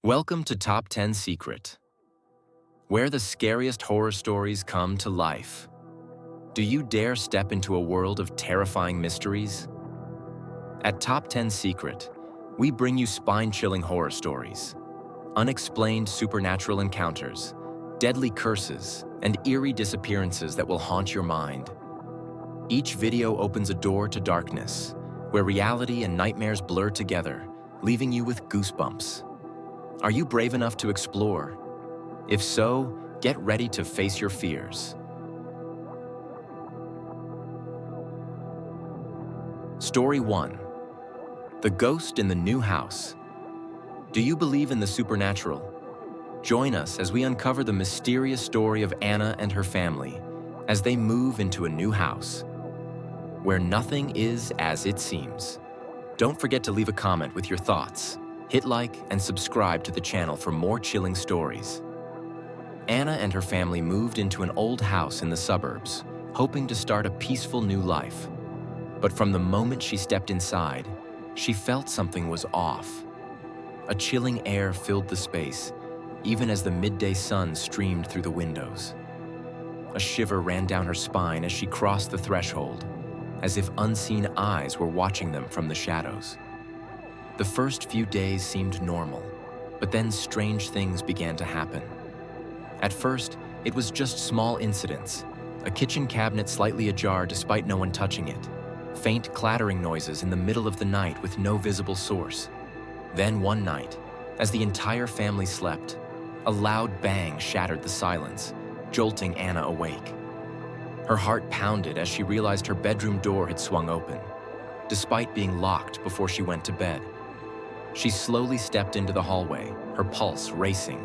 Welcome to Top 10 Secret, where the scariest horror stories come to life. Do you dare step into a world of terrifying mysteries? At Top 10 Secret, we bring you spine-chilling horror stories, unexplained supernatural encounters, deadly curses, and eerie disappearances that will haunt your mind. Each video opens a door to darkness, where reality and nightmares blur together, leaving you with goosebumps. Are you brave enough to explore? If so, get ready to face your fears. Story 1. The Ghost in the New House. Do you believe in the supernatural? Join us as we uncover the mysterious story of Anna and her family as they move into a new house, where nothing is as it seems. Don't forget to leave a comment with your thoughts. Hit like and subscribe to the channel for more chilling stories. Anna and her family moved into an old house in the suburbs, hoping to start a peaceful new life. But from the moment she stepped inside, she felt something was off. A chilling air filled the space, even as the midday sun streamed through the windows. A shiver ran down her spine as she crossed the threshold, as if unseen eyes were watching them from the shadows. The first few days seemed normal, but then strange things began to happen. At first, it was just small incidents, a kitchen cabinet slightly ajar despite no one touching it, faint clattering noises in the middle of the night with no visible source. Then one night, as the entire family slept, a loud bang shattered the silence, jolting Anna awake. Her heart pounded as she realized her bedroom door had swung open, despite being locked before she went to bed. She slowly stepped into the hallway, her pulse racing.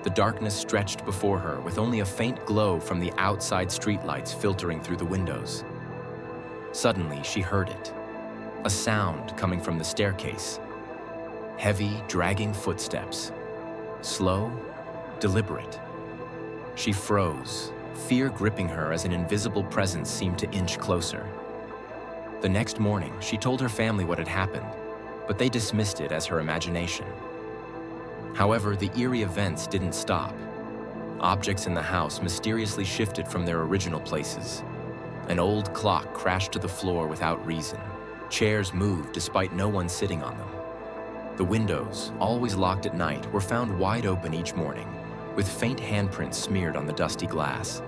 The darkness stretched before her with only a faint glow from the outside streetlights filtering through the windows. Suddenly, she heard it, a sound coming from the staircase. Heavy, dragging footsteps. Slow, deliberate. She froze, fear gripping her as an invisible presence seemed to inch closer. The next morning, she told her family what had happened, but they dismissed it as her imagination. However, the eerie events didn't stop. Objects in the house mysteriously shifted from their original places. An old clock crashed to the floor without reason. Chairs moved despite no one sitting on them. The windows, always locked at night, were found wide open each morning, with faint handprints smeared on the dusty glass.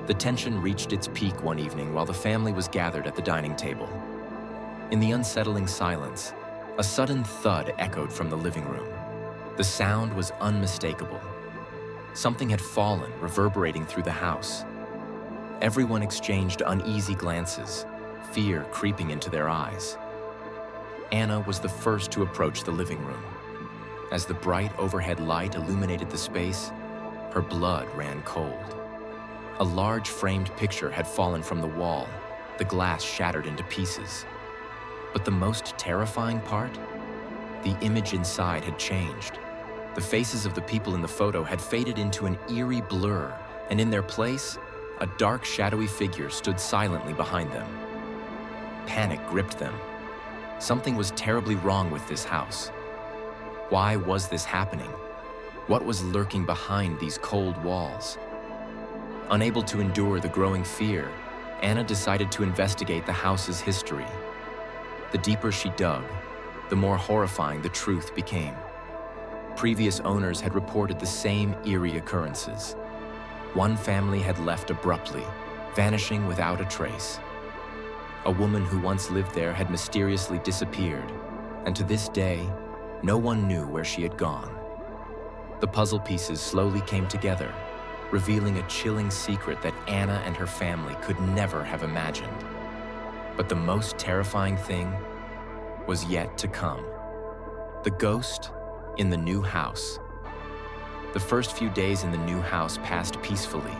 The tension reached its peak one evening while the family was gathered at the dining table. In the unsettling silence, a sudden thud echoed from the living room. The sound was unmistakable. Something had fallen, reverberating through the house. Everyone exchanged uneasy glances, fear creeping into their eyes. Anna was the first to approach the living room. As the bright overhead light illuminated the space, her blood ran cold. A large framed picture had fallen from the wall, the glass shattered into pieces. But the most terrifying part? The image inside had changed. The faces of the people in the photo had faded into an eerie blur, and in their place, a dark, shadowy figure stood silently behind them. Panic gripped them. Something was terribly wrong with this house. Why was this happening? What was lurking behind these cold walls? Unable to endure the growing fear, Anna decided to investigate the house's history. The deeper she dug, the more horrifying the truth became. Previous owners had reported the same eerie occurrences. One family had left abruptly, vanishing without a trace. A woman who once lived there had mysteriously disappeared, and to this day, no one knew where she had gone. The puzzle pieces slowly came together, revealing a chilling secret that Anna and her family could never have imagined. But the most terrifying thing was yet to come. The ghost in the new house. The first few days in the new house passed peacefully,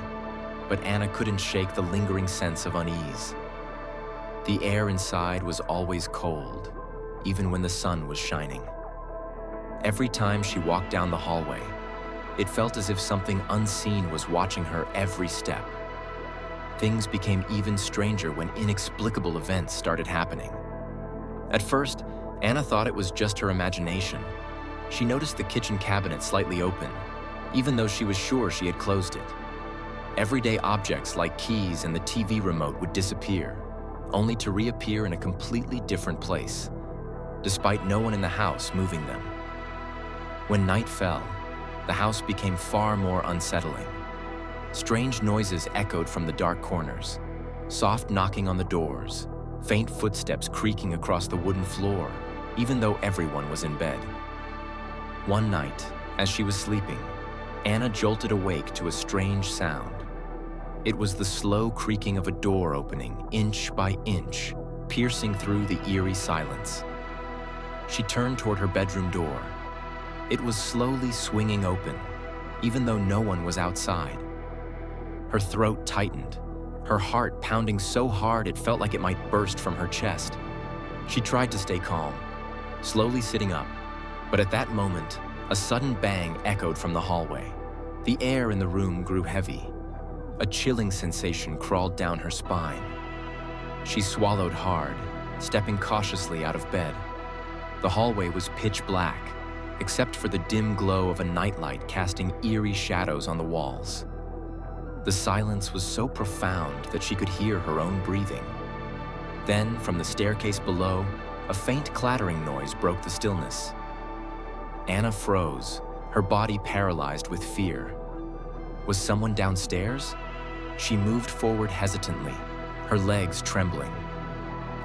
but Anna couldn't shake the lingering sense of unease. The air inside was always cold, even when the sun was shining. Every time she walked down the hallway, it felt as if something unseen was watching her every step. Things became even stranger when inexplicable events started happening. At first, Anna thought it was just her imagination, She noticed the kitchen cabinet slightly open, even though she was sure she had closed it. Everyday objects like keys and the TV remote would disappear, only to reappear in a completely different place, despite no one in the house moving them. When night fell, the house became far more unsettling. Strange noises echoed from the dark corners, soft knocking on the doors, faint footsteps creaking across the wooden floor, even though everyone was in bed. One night, as she was sleeping, Anna jolted awake to a strange sound. It was the slow creaking of a door opening, inch by inch, piercing through the eerie silence. She turned toward her bedroom door. It was slowly swinging open, even though no one was outside. Her throat tightened, her heart pounding so hard it felt like it might burst from her chest. She tried to stay calm, slowly sitting up, but at that moment, a sudden bang echoed from the hallway. The air in the room grew heavy. A chilling sensation crawled down her spine. She swallowed hard, stepping cautiously out of bed. The hallway was pitch black, except for the dim glow of a nightlight casting eerie shadows on the walls. The silence was so profound that she could hear her own breathing. Then, from the staircase below, a faint clattering noise broke the stillness. Anna froze, her body paralyzed with fear. Was someone downstairs? She moved forward hesitantly, her legs trembling.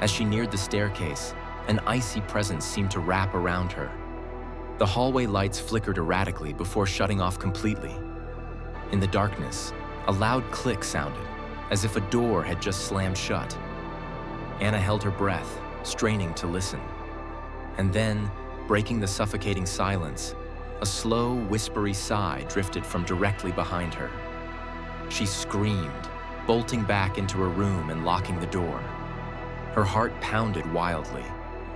As she neared the staircase, an icy presence seemed to wrap around her. The hallway lights flickered erratically before shutting off completely. In the darkness, a loud click sounded, as if a door had just slammed shut. Anna held her breath, straining to listen. And then, breaking the suffocating silence, a slow, whispery sigh drifted from directly behind her. She screamed, bolting back into her room and locking the door. Her heart pounded wildly,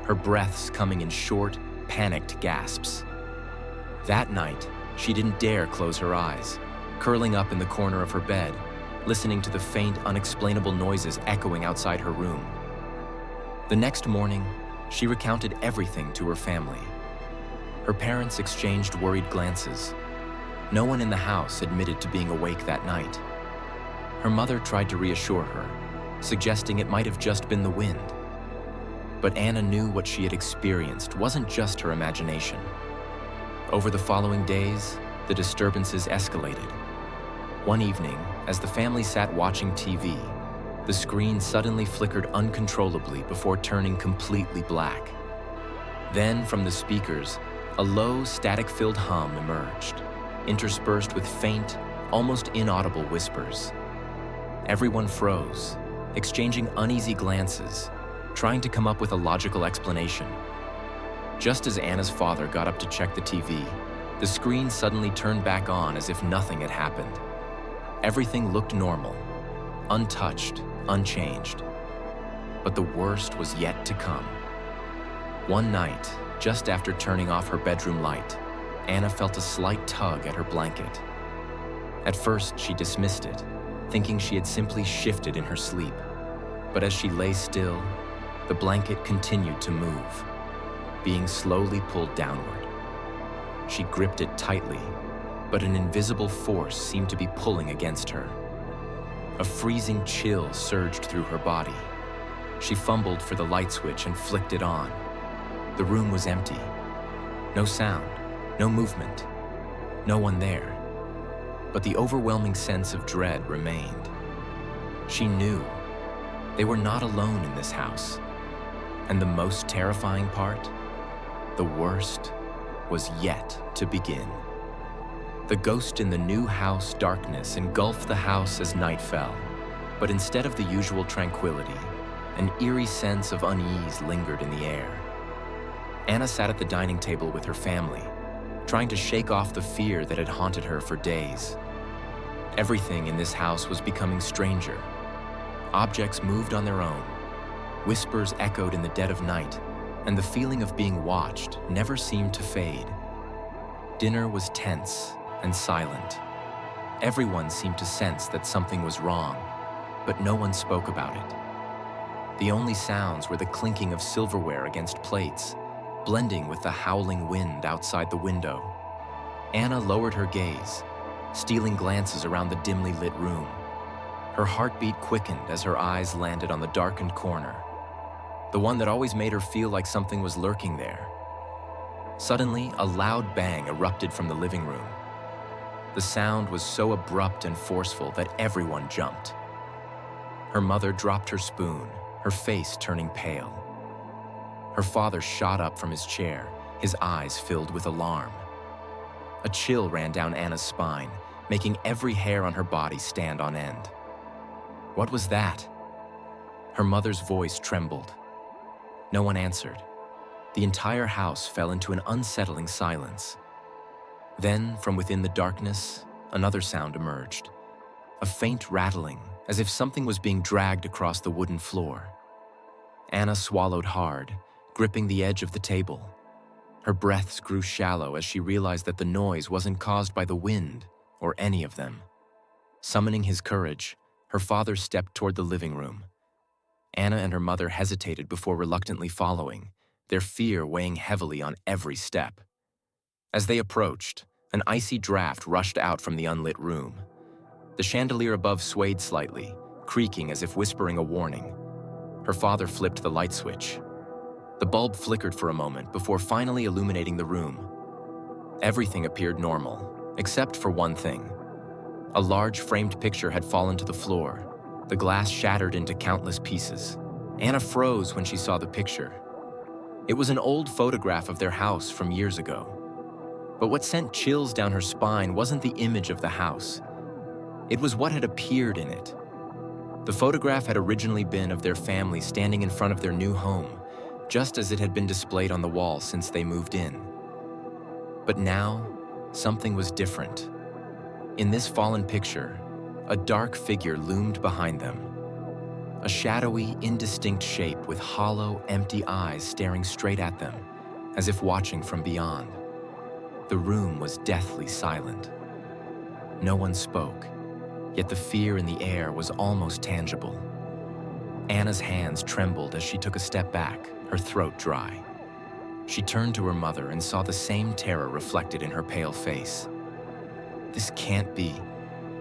her breaths coming in short, panicked gasps. That night, she didn't dare close her eyes, curling up in the corner of her bed, listening to the faint, unexplainable noises echoing outside her room. The next morning, she recounted everything to her family. Her parents exchanged worried glances. No one in the house admitted to being awake that night. Her mother tried to reassure her, suggesting it might have just been the wind. But Anna knew what she had experienced wasn't just her imagination. Over the following days, the disturbances escalated. One evening, as the family sat watching TV, the screen suddenly flickered uncontrollably before turning completely black. Then, from the speakers, a low, static-filled hum emerged, interspersed with faint, almost inaudible whispers. Everyone froze, exchanging uneasy glances, trying to come up with a logical explanation. Just as Anna's father got up to check the TV, the screen suddenly turned back on as if nothing had happened. Everything looked normal, untouched, unchanged. But the worst was yet to come. One night, just after turning off her bedroom light, Anna felt a slight tug at her blanket. At first, she dismissed it, thinking she had simply shifted in her sleep. But as she lay still, the blanket continued to move, being slowly pulled downward. She gripped it tightly, but an invisible force seemed to be pulling against her. A freezing chill surged through her body. She fumbled for the light switch and flicked it on. The room was empty. No sound, no movement, no one there. But the overwhelming sense of dread remained. She knew they were not alone in this house. And the most terrifying part, the worst, was yet to begin. The ghost in the new house darkness engulfed the house as night fell. But instead of the usual tranquility, an eerie sense of unease lingered in the air. Anna sat at the dining table with her family, trying to shake off the fear that had haunted her for days. Everything in this house was becoming stranger. Objects moved on their own. Whispers echoed in the dead of night, and the feeling of being watched never seemed to fade. Dinner was tense and silent. Everyone seemed to sense that something was wrong, but no one spoke about it. The only sounds were the clinking of silverware against plates, blending with the howling wind outside the window. Anna lowered her gaze, stealing glances around the dimly lit room. Her heartbeat quickened as her eyes landed on the darkened corner, the one that always made her feel like something was lurking there. Suddenly, a loud bang erupted from the living room. The sound was so abrupt and forceful that everyone jumped. Her mother dropped her spoon, her face turning pale. Her father shot up from his chair, his eyes filled with alarm. A chill ran down Anna's spine, making every hair on her body stand on end. What was that? Her mother's voice trembled. No one answered. The entire house fell into an unsettling silence. Then, from within the darkness, another sound emerged. A faint rattling, as if something was being dragged across the wooden floor. Anna swallowed hard, gripping the edge of the table. Her breaths grew shallow as she realized that the noise wasn't caused by the wind or any of them. Summoning his courage, her father stepped toward the living room. Anna and her mother hesitated before reluctantly following, their fear weighing heavily on every step. As they approached, an icy draft rushed out from the unlit room. The chandelier above swayed slightly, creaking as if whispering a warning. Her father flipped the light switch. The bulb flickered for a moment before finally illuminating the room. Everything appeared normal, except for one thing. A large framed picture had fallen to the floor, the glass shattered into countless pieces. Anna froze when she saw the picture. It was an old photograph of their house from years ago. But what sent chills down her spine wasn't the image of the house. It was what had appeared in it. The photograph had originally been of their family standing in front of their new home, just as it had been displayed on the wall since they moved in. But now, something was different. In this fallen picture, a dark figure loomed behind them. A shadowy, indistinct shape with hollow, empty eyes staring straight at them, as if watching from beyond. The room was deathly silent. No one spoke, yet the fear in the air was almost tangible. Anna's hands trembled as she took a step back, her throat dry. She turned to her mother and saw the same terror reflected in her pale face. "This can't be,"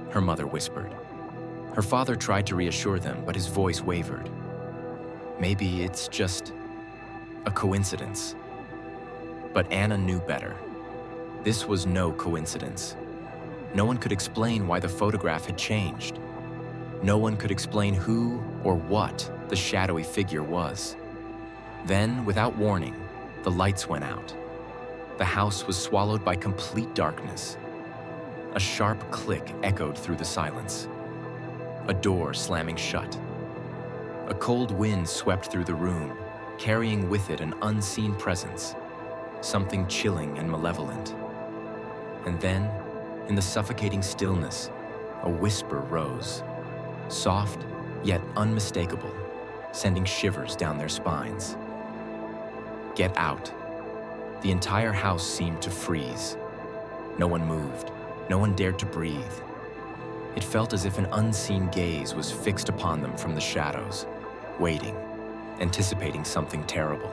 her mother whispered. Her father tried to reassure them, but his voice wavered. Maybe it's just a coincidence. But Anna knew better. This was no coincidence. No one could explain why the photograph had changed. No one could explain who or what the shadowy figure was. Then, without warning, the lights went out. The house was swallowed by complete darkness. A sharp click echoed through the silence. A door slamming shut. A cold wind swept through the room, carrying with it an unseen presence, something chilling and malevolent. And then, in the suffocating stillness, a whisper rose, soft yet unmistakable, sending shivers down their spines. "Get out." The entire house seemed to freeze. No one moved. No one dared to breathe. It felt as if an unseen gaze was fixed upon them from the shadows, waiting, anticipating something terrible.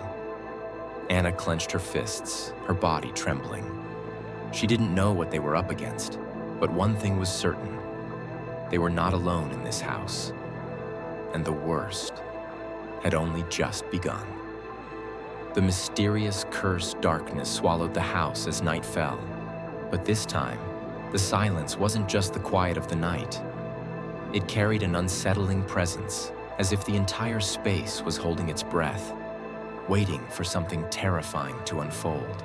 Anna clenched her fists, her body trembling. She didn't know what they were up against, but one thing was certain. They were not alone in this house. And the worst had only just begun. The mysterious, cursed darkness swallowed the house as night fell. But this time, the silence wasn't just the quiet of the night. It carried an unsettling presence, as if the entire space was holding its breath, waiting for something terrifying to unfold.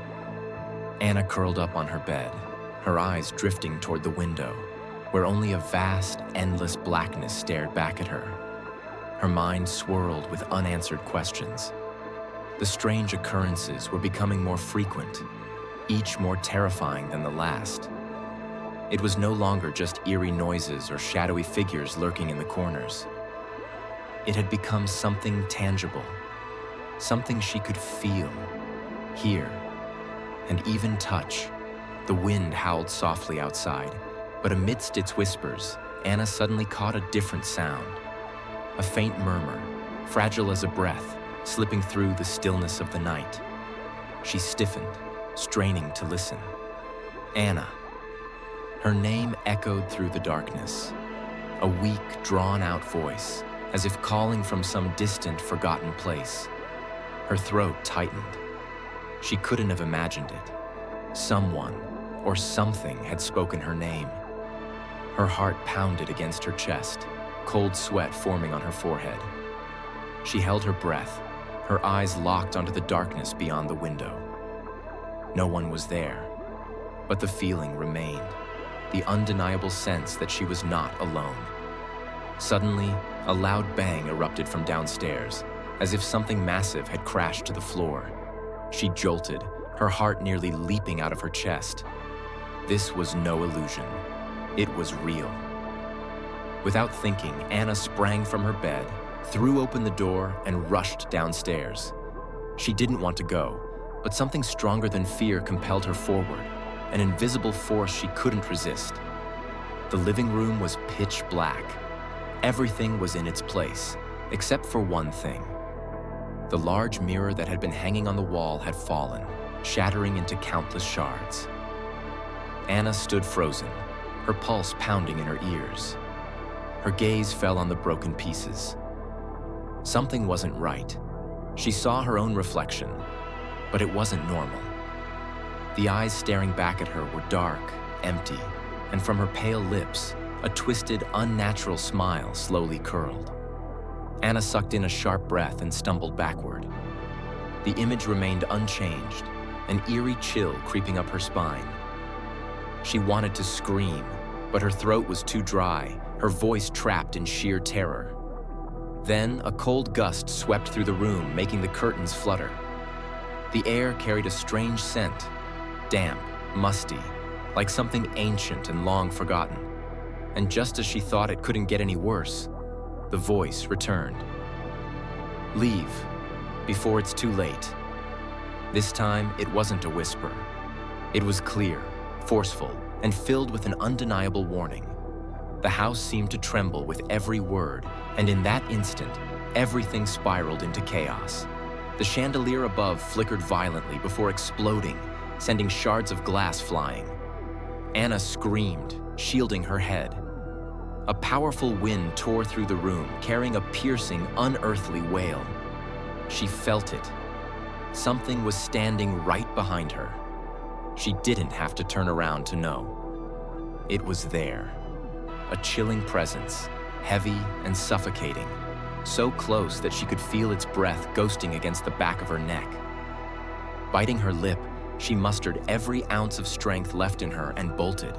Anna curled up on her bed, her eyes drifting toward the window, where only a vast, endless blackness stared back at her. Her mind swirled with unanswered questions. The strange occurrences were becoming more frequent, each more terrifying than the last. It was no longer just eerie noises or shadowy figures lurking in the corners. It had become something tangible, something she could feel, hear, and even touch. The wind howled softly outside, but amidst its whispers, Anna suddenly caught a different sound. A faint murmur, fragile as a breath, slipping through the stillness of the night. She stiffened, straining to listen. Anna. Her name echoed through the darkness, a weak, drawn-out voice, as if calling from some distant, forgotten place. Her throat tightened. She couldn't have imagined it. Someone or something had spoken her name. Her heart pounded against her chest, cold sweat forming on her forehead. She held her breath, her eyes locked onto the darkness beyond the window. No one was there, but the feeling remained, the undeniable sense that she was not alone. Suddenly, a loud bang erupted from downstairs, as if something massive had crashed to the floor. She jolted, her heart nearly leaping out of her chest. This was no illusion. It was real. Without thinking, Anna sprang from her bed, threw open the door, and rushed downstairs. She didn't want to go, but something stronger than fear compelled her forward, an invisible force she couldn't resist. The living room was pitch black. Everything was in its place, except for one thing. The large mirror that had been hanging on the wall had fallen, shattering into countless shards. Anna stood frozen, her pulse pounding in her ears. Her gaze fell on the broken pieces. Something wasn't right. She saw her own reflection, but it wasn't normal. The eyes staring back at her were dark, empty, and from her pale lips, a twisted, unnatural smile slowly curled. Anna sucked in a sharp breath and stumbled backward. The image remained unchanged, an eerie chill creeping up her spine. She wanted to scream, but her throat was too dry, her voice trapped in sheer terror. Then, a cold gust swept through the room, making the curtains flutter. The air carried a strange scent, damp, musty, like something ancient and long forgotten. And just as she thought it couldn't get any worse, the voice returned. "Leave, before it's too late." This time, it wasn't a whisper. It was clear, forceful, and filled with an undeniable warning. The house seemed to tremble with every word, and in that instant, everything spiraled into chaos. The chandelier above flickered violently before exploding, sending shards of glass flying. Anna screamed, shielding her head. A powerful wind tore through the room, carrying a piercing, unearthly wail. She felt it. Something was standing right behind her. She didn't have to turn around to know. It was there. A chilling presence, heavy and suffocating, so close that she could feel its breath ghosting against the back of her neck. Biting her lip, she mustered every ounce of strength left in her and bolted.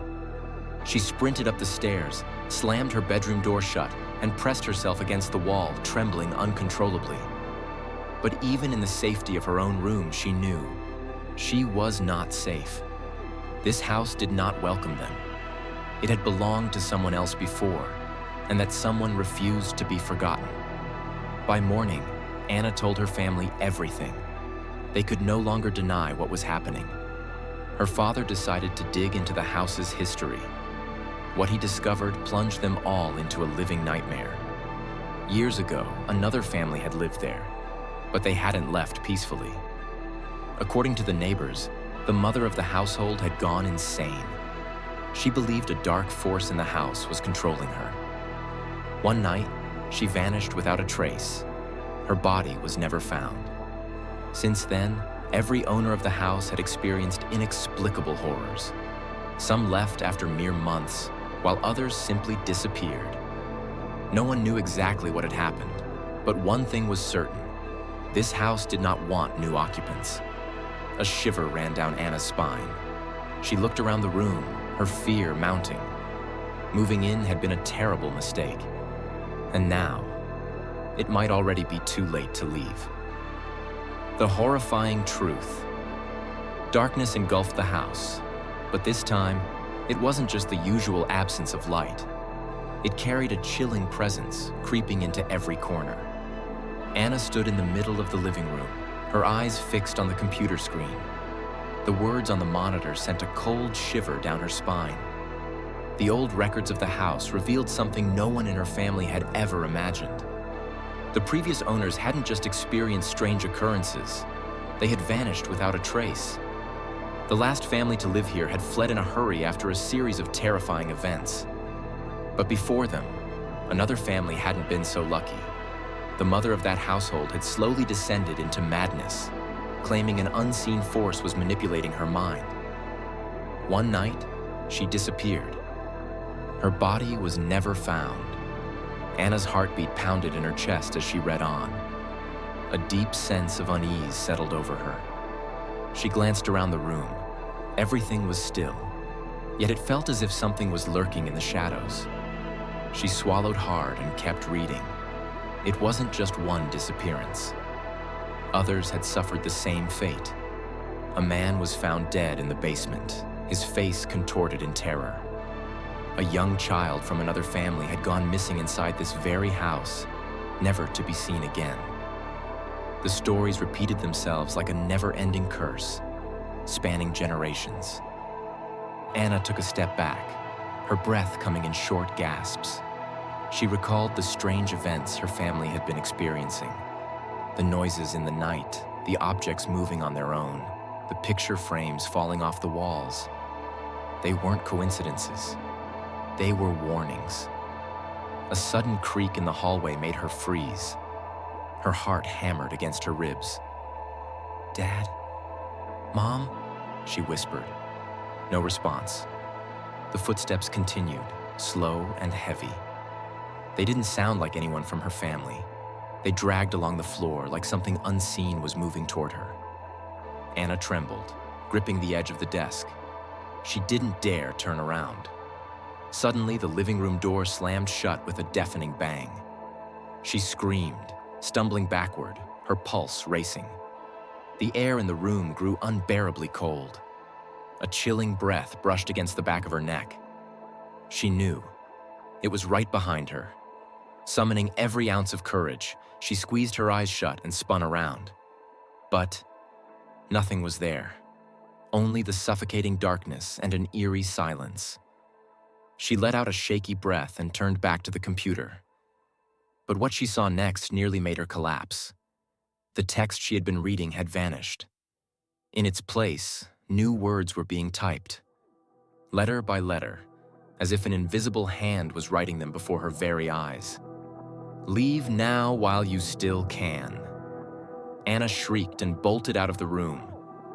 She sprinted up the stairs, slammed her bedroom door shut, and pressed herself against the wall, trembling uncontrollably. But even in the safety of her own room, she knew she was not safe. This house did not welcome them. It had belonged to someone else before, and that someone refused to be forgotten. By morning, Anna told her family everything. They could no longer deny what was happening. Her father decided to dig into the house's history. What he discovered plunged them all into a living nightmare. Years ago, another family had lived there, but they hadn't left peacefully. According to the neighbors, the mother of the household had gone insane. She believed a dark force in the house was controlling her. One night, she vanished without a trace. Her body was never found. Since then, every owner of the house had experienced inexplicable horrors. Some left after mere months, while others simply disappeared. No one knew exactly what had happened, but one thing was certain. This house did not want new occupants. A shiver ran down Anna's spine. She looked around the room, her fear mounting. Moving in had been a terrible mistake. And now, it might already be too late to leave. The horrifying truth. Darkness engulfed the house, but this time, it wasn't just the usual absence of light. It carried a chilling presence, creeping into every corner. Anna stood in the middle of the living room, her eyes fixed on the computer screen. The words on the monitor sent a cold shiver down her spine. The old records of the house revealed something no one in her family had ever imagined. The previous owners hadn't just experienced strange occurrences, They had vanished without a trace. The last family to live here had fled in a hurry after a series of terrifying events. But before them, another family hadn't been so lucky. The mother of that household had slowly descended into madness, claiming an unseen force was manipulating her mind. One night, she disappeared. Her body was never found. Anna's heartbeat pounded in her chest as she read on. A deep sense of unease settled over her. She glanced around the room. Everything was still, yet it felt as if something was lurking in the shadows. She swallowed hard and kept reading. It wasn't just one disappearance. Others had suffered the same fate. A man was found dead in the basement, his face contorted in terror. A young child from another family had gone missing inside this very house, never to be seen again. The stories repeated themselves like a never-ending curse, spanning generations. Anna took a step back, her breath coming in short gasps. She recalled the strange events her family had been experiencing. The noises in the night, the objects moving on their own, the picture frames falling off the walls. They weren't coincidences. They were warnings. A sudden creak in the hallway made her freeze. Her heart hammered against her ribs. "Dad? Mom?" she whispered. No response. The footsteps continued, slow and heavy. They didn't sound like anyone from her family. They dragged along the floor like something unseen was moving toward her. Anna trembled, gripping the edge of the desk. She didn't dare turn around. Suddenly, the living room door slammed shut with a deafening bang. She screamed, stumbling backward, her pulse racing. The air in the room grew unbearably cold. A chilling breath brushed against the back of her neck. She knew. It was right behind her. Summoning every ounce of courage, she squeezed her eyes shut and spun around. But nothing was there. Only the suffocating darkness and an eerie silence. She let out a shaky breath and turned back to the computer. But what she saw next nearly made her collapse. The text she had been reading had vanished. In its place, new words were being typed. Letter by letter, as if an invisible hand was writing them before her very eyes. "Leave now while you still can." Anna shrieked and bolted out of the room.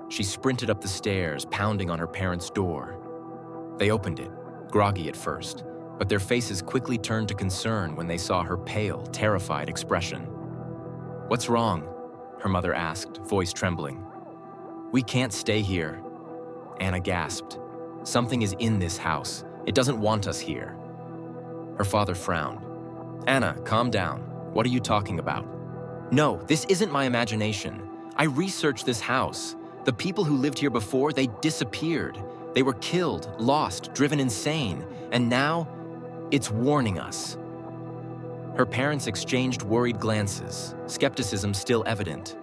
She sprinted up the stairs, pounding on her parents' door. They opened it, groggy at first, but their faces quickly turned to concern when they saw her pale, terrified expression. "What's wrong?" her mother asked, voice trembling. "We can't stay here." Anna gasped. "Something is in this house. It doesn't want us here." Her father frowned. "Anna, calm down. What are you talking about?" "No, this isn't my imagination. I researched this house. The people who lived here before, they disappeared. They were killed, lost, driven insane, and now it's warning us." Her parents exchanged worried glances, skepticism still evident.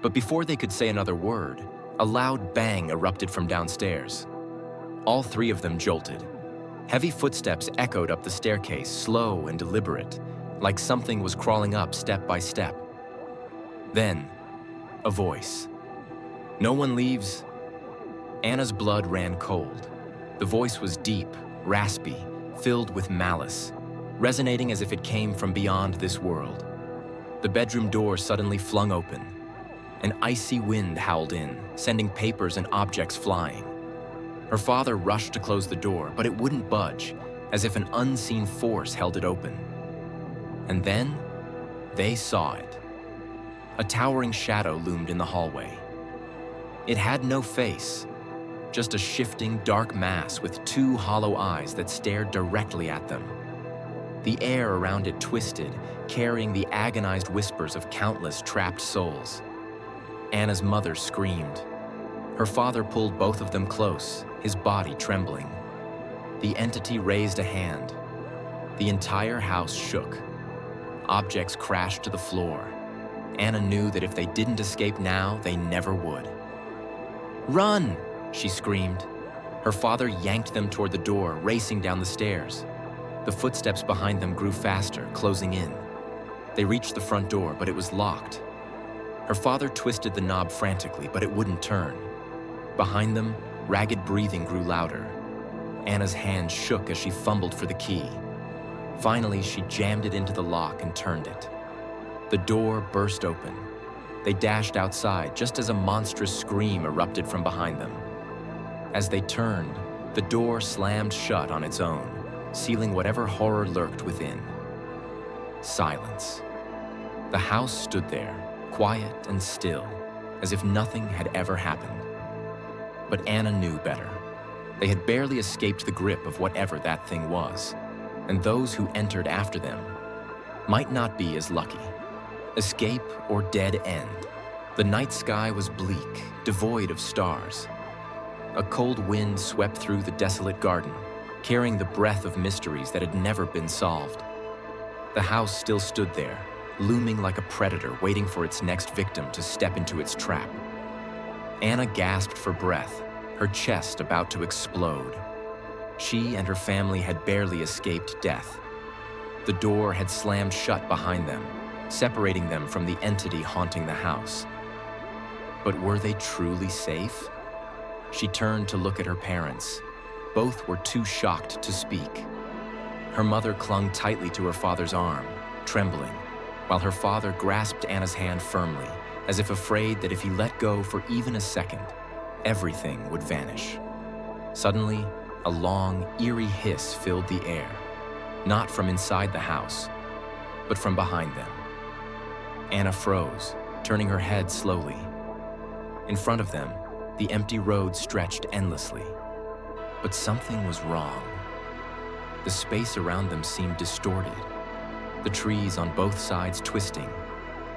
But before they could say another word, a loud bang erupted from downstairs. All three of them jolted. Heavy footsteps echoed up the staircase, slow and deliberate, like something was crawling up step by step. Then, a voice. "No one leaves." Anna's blood ran cold. The voice was deep, raspy, filled with malice, resonating as if it came from beyond this world. The bedroom door suddenly flung open. An icy wind howled in, sending papers and objects flying. Her father rushed to close the door, but it wouldn't budge, as if an unseen force held it open. And then, they saw it. A towering shadow loomed in the hallway. It had no face, just a shifting, dark mass with two hollow eyes that stared directly at them. The air around it twisted, carrying the agonized whispers of countless trapped souls. Anna's mother screamed. Her father pulled both of them close, his body trembling. The entity raised a hand. The entire house shook. Objects crashed to the floor. Anna knew that if they didn't escape now, they never would. "Run!" she screamed. Her father yanked them toward the door, racing down the stairs. The footsteps behind them grew faster, closing in. They reached the front door, but it was locked. Her father twisted the knob frantically, but it wouldn't turn. Behind them, ragged breathing grew louder. Anna's hand shook as she fumbled for the key. Finally, she jammed it into the lock and turned it. The door burst open. They dashed outside just as a monstrous scream erupted from behind them. As they turned, the door slammed shut on its own, sealing whatever horror lurked within. Silence. The house stood there, quiet and still, as if nothing had ever happened. But Anna knew better. They had barely escaped the grip of whatever that thing was, and those who entered after them might not be as lucky. Escape or dead end. The night sky was bleak, devoid of stars. A cold wind swept through the desolate garden, carrying the breath of mysteries that had never been solved. The house still stood there, looming like a predator waiting for its next victim to step into its trap. Anna gasped for breath, her chest about to explode. She and her family had barely escaped death. The door had slammed shut behind them, separating them from the entity haunting the house. But were they truly safe? She turned to look at her parents. Both were too shocked to speak. Her mother clung tightly to her father's arm, trembling, while her father grasped Anna's hand firmly, as if afraid that if he let go for even a second, everything would vanish. Suddenly, a long, eerie hiss filled the air, not from inside the house, but from behind them. Anna froze, turning her head slowly. In front of them, the empty road stretched endlessly. But something was wrong. The space around them seemed distorted, the trees on both sides twisting,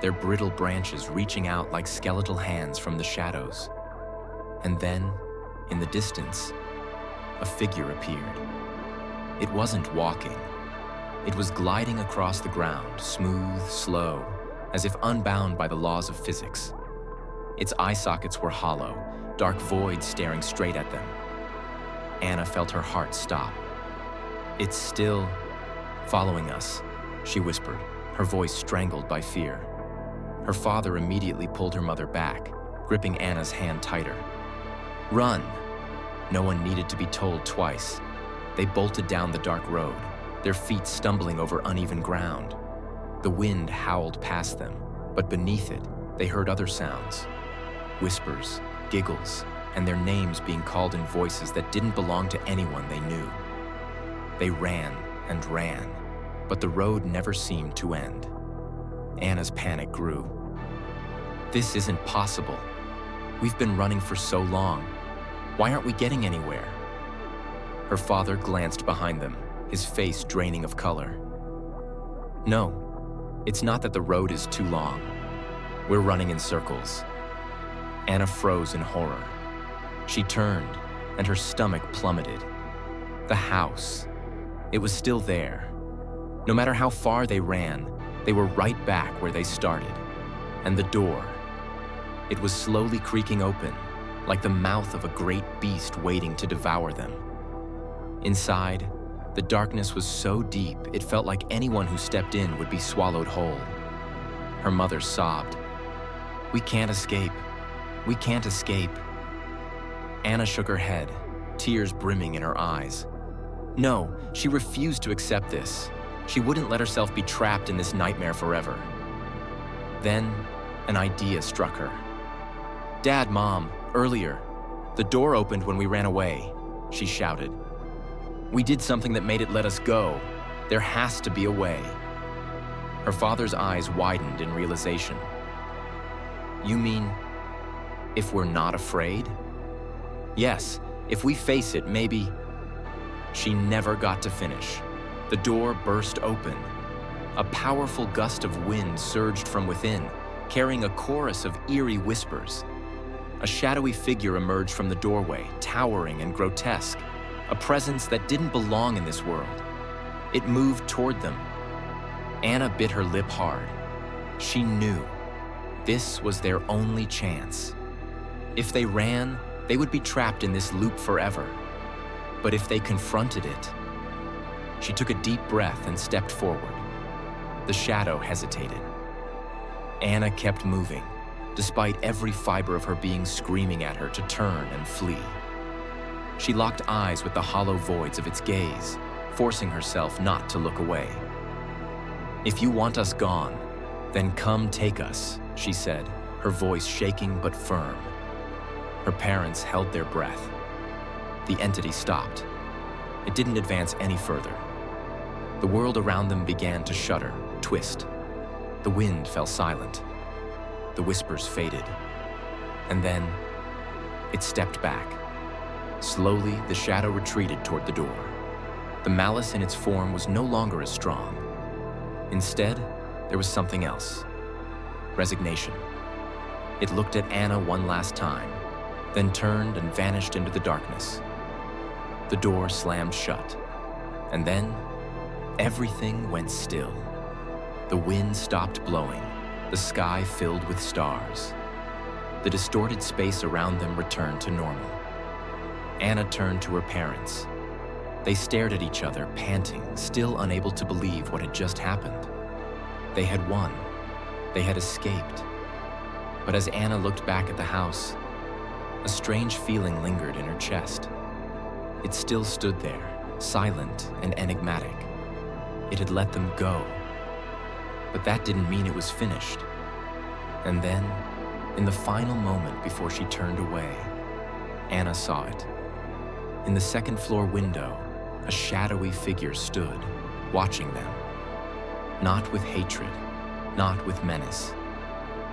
their brittle branches reaching out like skeletal hands from the shadows. And then, in the distance, a figure appeared. It wasn't walking. It was gliding across the ground, smooth, slow, as if unbound by the laws of physics. Its eye sockets were hollow, dark voids staring straight at them. Anna felt her heart stop. "It's still following us," she whispered, her voice strangled by fear. Her father immediately pulled her mother back, gripping Anna's hand tighter. "Run!" No one needed to be told twice. They bolted down the dark road, their feet stumbling over uneven ground. The wind howled past them, but beneath it, they heard other sounds. Whispers, giggles, and their names being called in voices that didn't belong to anyone they knew. They ran and ran, but the road never seemed to end. Anna's panic grew. "This isn't possible. We've been running for so long. Why aren't we getting anywhere?" Her father glanced behind them, his face draining of color. "No, it's not that the road is too long. We're running in circles." Anna froze in horror. She turned, and her stomach plummeted. The house. It was still there. No matter how far they ran, they were right back where they started. And the door. It was slowly creaking open, like the mouth of a great beast waiting to devour them. Inside, the darkness was so deep it felt like anyone who stepped in would be swallowed whole. Her mother sobbed. "We can't escape. We can't escape." Anna shook her head, tears brimming in her eyes. No, she refused to accept this. She wouldn't let herself be trapped in this nightmare forever. Then, an idea struck her. "Dad, Mom, earlier, the door opened when we ran away," she shouted. "We did something that made it let us go. There has to be a way." Her father's eyes widened in realization. "You mean, if we're not afraid?" "Yes, if we face it, maybe." She never got to finish. The door burst open. A powerful gust of wind surged from within, carrying a chorus of eerie whispers. A shadowy figure emerged from the doorway, towering and grotesque, a presence that didn't belong in this world. It moved toward them. Anna bit her lip hard. She knew this was their only chance. If they ran, they would be trapped in this loop forever. But if they confronted it... She took a deep breath and stepped forward. The shadow hesitated. Anna kept moving, despite every fiber of her being screaming at her to turn and flee. She locked eyes with the hollow voids of its gaze, forcing herself not to look away. "If you want us gone, then come take us," she said, her voice shaking but firm. Her parents held their breath. The entity stopped. It didn't advance any further. The world around them began to shudder, twist. The wind fell silent. The whispers faded. And then, it stepped back. Slowly, the shadow retreated toward the door. The malice in its form was no longer as strong. Instead, there was something else. Resignation. It looked at Anna one last time, then turned and vanished into the darkness. The door slammed shut. And then, everything went still. The wind stopped blowing, the sky filled with stars. The distorted space around them returned to normal. Anna turned to her parents. They stared at each other, panting, still unable to believe what had just happened. They had won. They had escaped. But as Anna looked back at the house, a strange feeling lingered in her chest. It still stood there, silent and enigmatic. It had let them go. But that didn't mean it was finished. And then, in the final moment before she turned away, Anna saw it. In the second-floor window, a shadowy figure stood, watching them. Not with hatred, not with menace,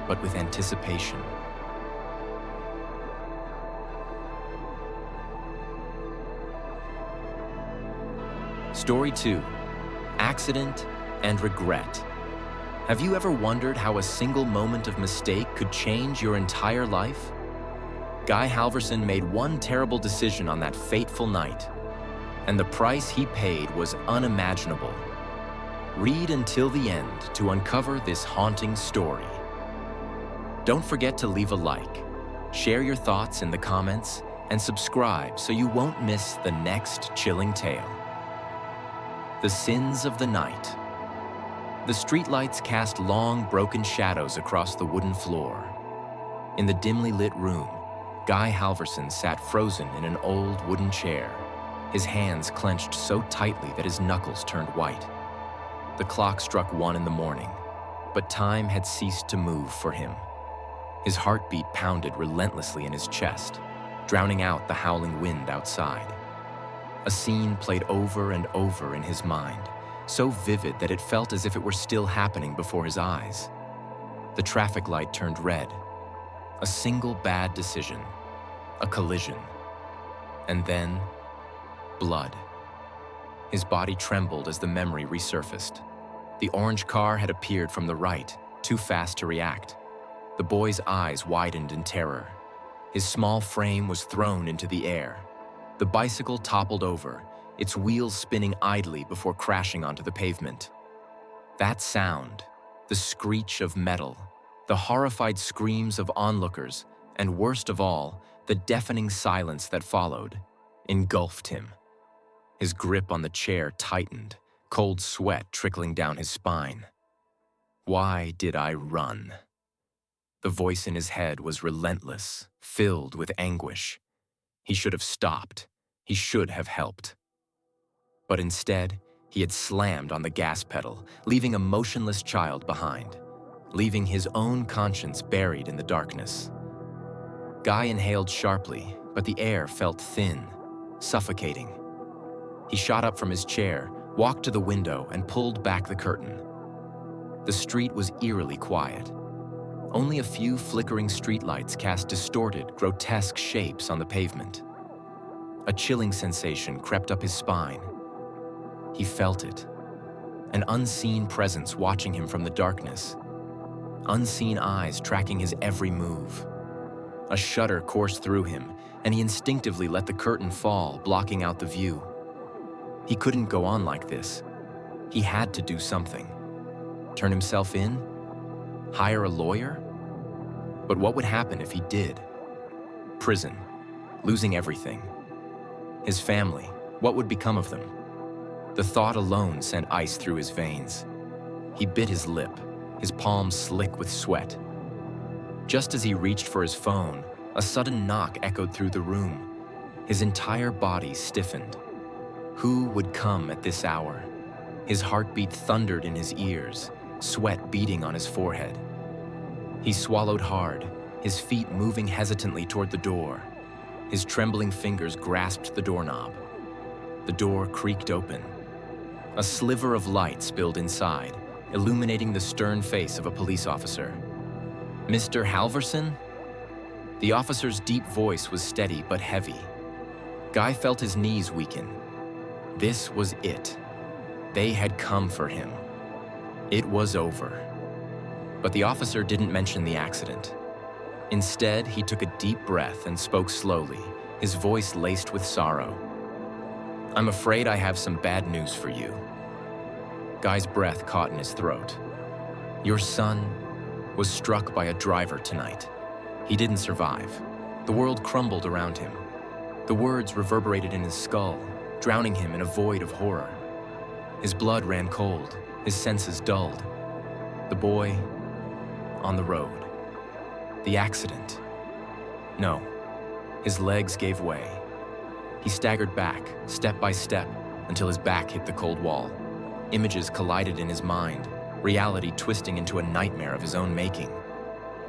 but with anticipation. Story 2, Accident and Regret. Have you ever wondered how a single moment of mistake could change your entire life? Guy Halvorson made one terrible decision on that fateful night, and the price he paid was unimaginable. Read until the end to uncover this haunting story. Don't forget to leave a like, share your thoughts in the comments, and subscribe so you won't miss the next chilling tale. The Sins of the Night. The streetlights cast long, broken shadows across the wooden floor. In the dimly lit room, Guy Halvorson sat frozen in an old wooden chair, his hands clenched so tightly that his knuckles turned white. The clock struck 1 in the morning, but time had ceased to move for him. His heartbeat pounded relentlessly in his chest, drowning out the howling wind outside. A scene played over and over in his mind, so vivid that it felt as if it were still happening before his eyes. The traffic light turned red. A single bad decision, a collision, and then blood. His body trembled as the memory resurfaced. The orange car had appeared from the right, too fast to react. The boy's eyes widened in terror. His small frame was thrown into the air. The bicycle toppled over, its wheels spinning idly before crashing onto the pavement. That sound, the screech of metal, the horrified screams of onlookers, and worst of all, the deafening silence that followed, engulfed him. His grip on the chair tightened, cold sweat trickling down his spine. Why did I run? The voice in his head was relentless, filled with anguish. He should have stopped. He should have helped. But instead, he had slammed on the gas pedal, leaving a motionless child behind, leaving his own conscience buried in the darkness. Guy inhaled sharply, but the air felt thin, suffocating. He shot up from his chair, walked to the window, and pulled back the curtain. The street was eerily quiet. Only a few flickering streetlights cast distorted, grotesque shapes on the pavement. A chilling sensation crept up his spine. He felt it. An unseen presence watching him from the darkness. Unseen eyes tracking his every move. A shudder coursed through him, and he instinctively let the curtain fall, blocking out the view. He couldn't go on like this. He had to do something. Turn himself in? Hire a lawyer? But what would happen if he did? Prison. Losing everything. His family. What would become of them? The thought alone sent ice through his veins. He bit his lip, his palms slick with sweat. Just as he reached for his phone, a sudden knock echoed through the room. His entire body stiffened. Who would come at this hour? His heartbeat thundered in his ears, sweat beading on his forehead. He swallowed hard, his feet moving hesitantly toward the door. His trembling fingers grasped the doorknob. The door creaked open. A sliver of light spilled inside, illuminating the stern face of a police officer. "Mr. Halverson?" The officer's deep voice was steady but heavy. Guy felt his knees weaken. This was it. They had come for him. It was over. But the officer didn't mention the accident. Instead, he took a deep breath and spoke slowly, his voice laced with sorrow. "I'm afraid I have some bad news for you." Guy's breath caught in his throat. "Your son was struck by a driver tonight. He didn't survive." The world crumbled around him. The words reverberated in his skull, drowning him in a void of horror. His blood ran cold, his senses dulled. The boy on the road. The accident. No. His legs gave way. He staggered back, step by step, until his back hit the cold wall. Images collided in his mind, reality twisting into a nightmare of his own making.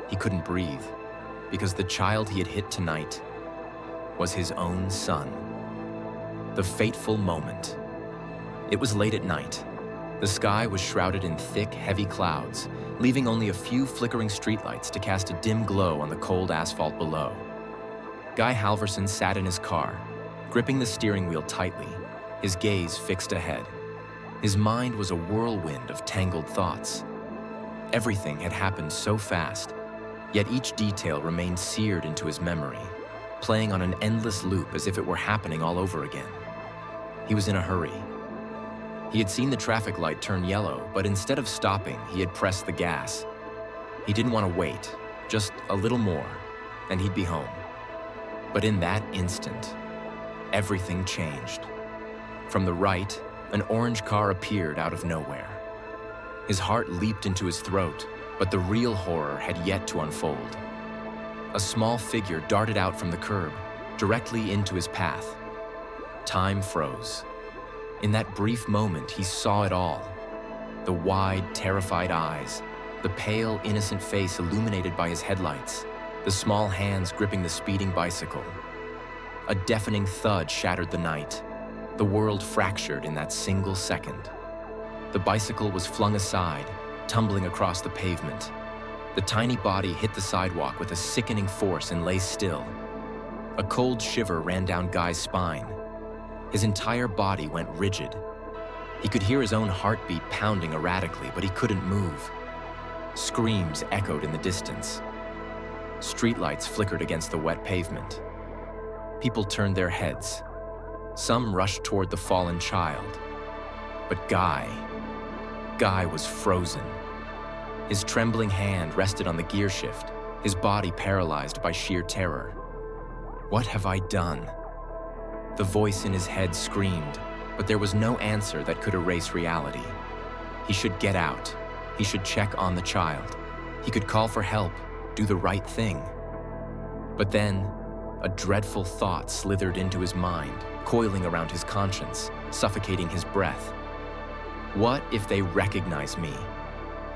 He couldn't breathe, because the child he had hit tonight was his own son. The fateful moment. It was late at night. The sky was shrouded in thick, heavy clouds, leaving only a few flickering streetlights to cast a dim glow on the cold asphalt below. Guy Halverson sat in his car, gripping the steering wheel tightly, his gaze fixed ahead. His mind was a whirlwind of tangled thoughts. Everything had happened so fast, yet each detail remained seared into his memory, playing on an endless loop as if it were happening all over again. He was in a hurry. He had seen the traffic light turn yellow, but instead of stopping, he had pressed the gas. He didn't want to wait, just a little more, and he'd be home. But in that instant, everything changed. From the right, an orange car appeared out of nowhere. His heart leaped into his throat, but the real horror had yet to unfold. A small figure darted out from the curb, directly into his path. Time froze. In that brief moment, he saw it all. The wide, terrified eyes, the pale, innocent face illuminated by his headlights, the small hands gripping the speeding bicycle. A deafening thud shattered the night. The world fractured in that single second. The bicycle was flung aside, tumbling across the pavement. The tiny body hit the sidewalk with a sickening force and lay still. A cold shiver ran down Guy's spine. His entire body went rigid. He could hear his own heartbeat pounding erratically, but he couldn't move. Screams echoed in the distance. Streetlights flickered against the wet pavement. People turned their heads. Some rushed toward the fallen child. But Guy was frozen. His trembling hand rested on the gear shift, his body paralyzed by sheer terror. "What have I done?" The voice in his head screamed, but there was no answer that could erase reality. He should get out. He should check on the child. He could call for help, do the right thing. But then, a dreadful thought slithered into his mind, coiling around his conscience, suffocating his breath. What if they recognize me?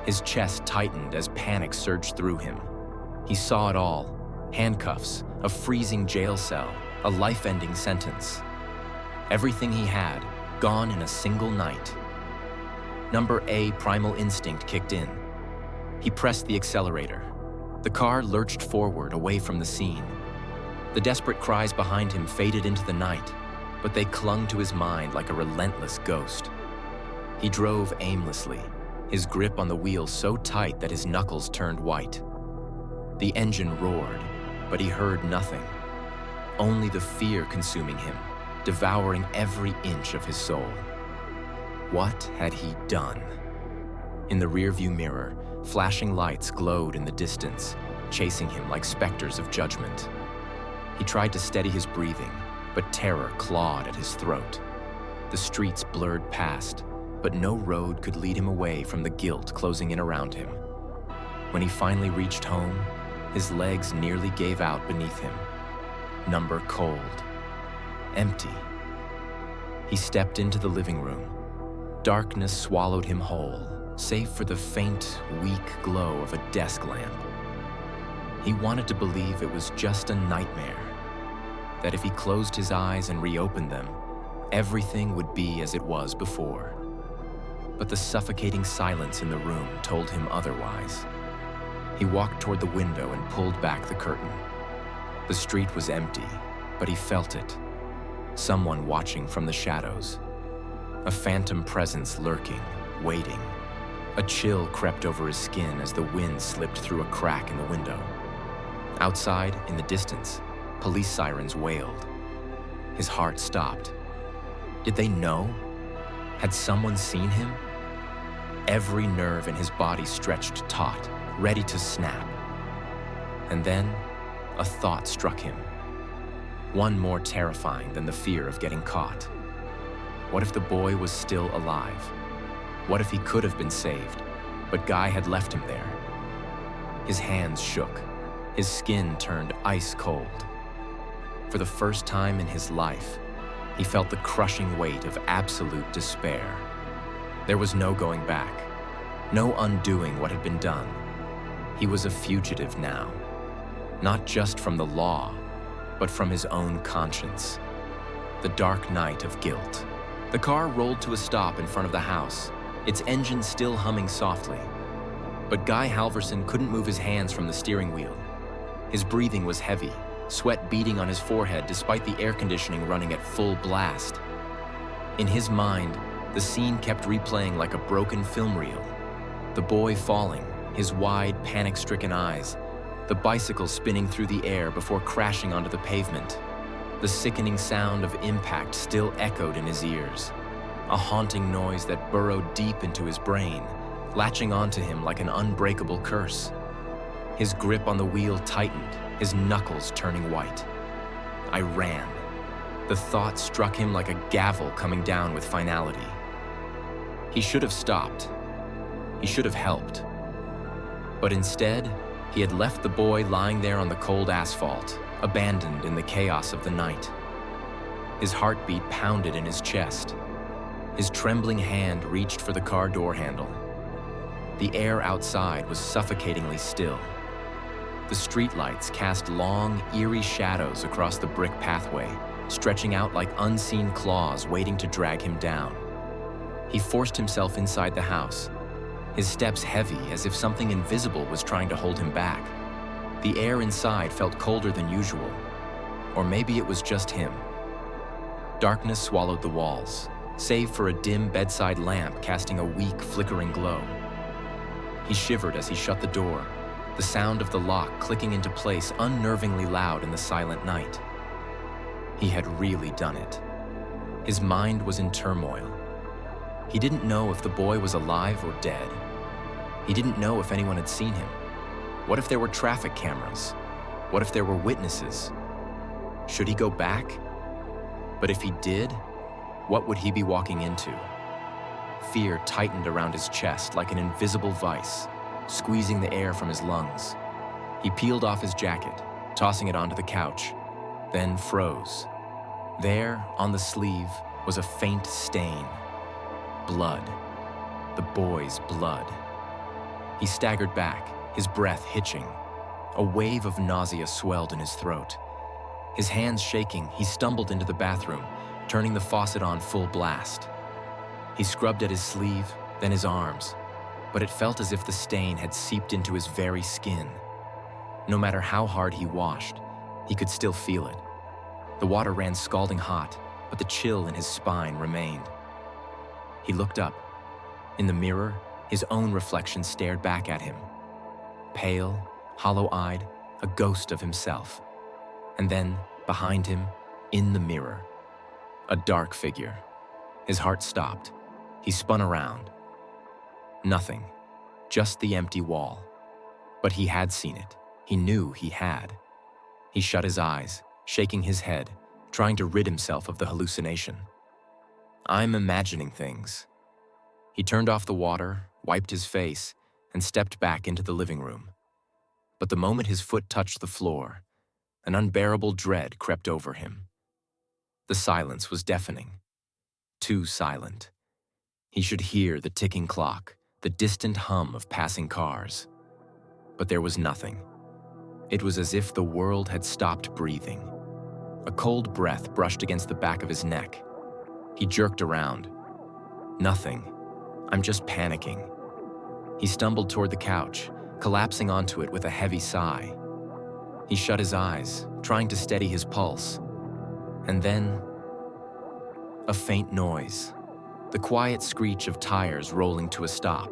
His chest tightened as panic surged through him. He saw it all: handcuffs, a freezing jail cell, a life-ending sentence. Everything he had, gone in a single night. Number A primal instinct kicked in. He pressed the accelerator. The car lurched forward away from the scene. The desperate cries behind him faded into the night, but they clung to his mind like a relentless ghost. He drove aimlessly, his grip on the wheel so tight that his knuckles turned white. The engine roared, but he heard nothing. Only the fear consuming him, devouring every inch of his soul. What had he done? In the rearview mirror, flashing lights glowed in the distance, chasing him like specters of judgment. He tried to steady his breathing, but terror clawed at his throat. The streets blurred past, but no road could lead him away from the guilt closing in around him. When he finally reached home, His legs nearly gave out beneath him. Number cold. Empty. He stepped into the living room. Darkness swallowed him whole, save for the faint, weak glow of a desk lamp. He wanted to believe it was just a nightmare, that if he closed his eyes and reopened them, everything would be as it was before. But the suffocating silence in the room told him otherwise. He walked toward the window and pulled back the curtain. The street was empty, but he felt it. Someone watching from the shadows. A phantom presence lurking, waiting. A chill crept over his skin as the wind slipped through a crack in the window. Outside, in the distance, police sirens wailed. His heart stopped. Did they know? Had someone seen him? Every nerve in his body stretched taut, ready to snap. And then, a thought struck him. One more terrifying than the fear of getting caught. What if the boy was still alive? What if he could have been saved, but Guy had left him there? His hands shook. His skin turned ice cold. For the first time in his life, he felt the crushing weight of absolute despair. There was no going back, no undoing what had been done. He was a fugitive now, not just from the law, but from his own conscience. The dark night of guilt. The car rolled to a stop in front of the house, its engine still humming softly. But Guy Halverson couldn't move his hands from the steering wheel. His breathing was heavy, sweat beading on his forehead despite the air conditioning running at full blast. In his mind, the scene kept replaying like a broken film reel. The boy falling, his wide, panic-stricken eyes, the bicycle spinning through the air before crashing onto the pavement. The sickening sound of impact still echoed in his ears, a haunting noise that burrowed deep into his brain, latching onto him like an unbreakable curse. His grip on the wheel tightened, his knuckles turning white. I ran. The thought struck him like a gavel coming down with finality. He should have stopped. He should have helped. But instead, he had left the boy lying there on the cold asphalt, abandoned in the chaos of the night. His heartbeat pounded in his chest. His trembling hand reached for the car door handle. The air outside was suffocatingly still. The streetlights cast long, eerie shadows across the brick pathway, stretching out like unseen claws waiting to drag him down. He forced himself inside the house, his steps heavy as if something invisible was trying to hold him back. The air inside felt colder than usual, or maybe it was just him. Darkness swallowed the walls, save for a dim bedside lamp casting a weak, flickering glow. He shivered as he shut the door, the sound of the lock clicking into place unnervingly loud in the silent night. He had really done it. His mind was in turmoil. He didn't know if the boy was alive or dead. He didn't know if anyone had seen him. What if there were traffic cameras? What if there were witnesses? Should he go back? But if he did, what would he be walking into? Fear tightened around his chest like an invisible vice, squeezing the air from his lungs. He peeled off his jacket, tossing it onto the couch, then froze. There, on the sleeve, was a faint stain. Blood. The boy's blood. He staggered back, his breath hitching. A wave of nausea swelled in his throat. His hands shaking, he stumbled into the bathroom, turning the faucet on full blast. He scrubbed at his sleeve, then his arms, but it felt as if the stain had seeped into his very skin. No matter how hard he washed, he could still feel it. The water ran scalding hot, but the chill in his spine remained. He looked up. In the mirror, his own reflection stared back at him. Pale, hollow-eyed, a ghost of himself. And then, behind him, in the mirror, a dark figure. His heart stopped. He spun around. Nothing, just the empty wall. But he had seen it. He knew he had. He shut his eyes, shaking his head, trying to rid himself of the hallucination. I'm imagining things. He turned off the water, wiped his face, and stepped back into the living room. But the moment his foot touched the floor, an unbearable dread crept over him. The silence was deafening. Too silent. He should hear the ticking clock, the distant hum of passing cars. But there was nothing. It was as if the world had stopped breathing. A cold breath brushed against the back of his neck. He jerked around. Nothing. I'm just panicking. He stumbled toward the couch, collapsing onto it with a heavy sigh. He shut his eyes, trying to steady his pulse. And then, a faint noise. The quiet screech of tires rolling to a stop.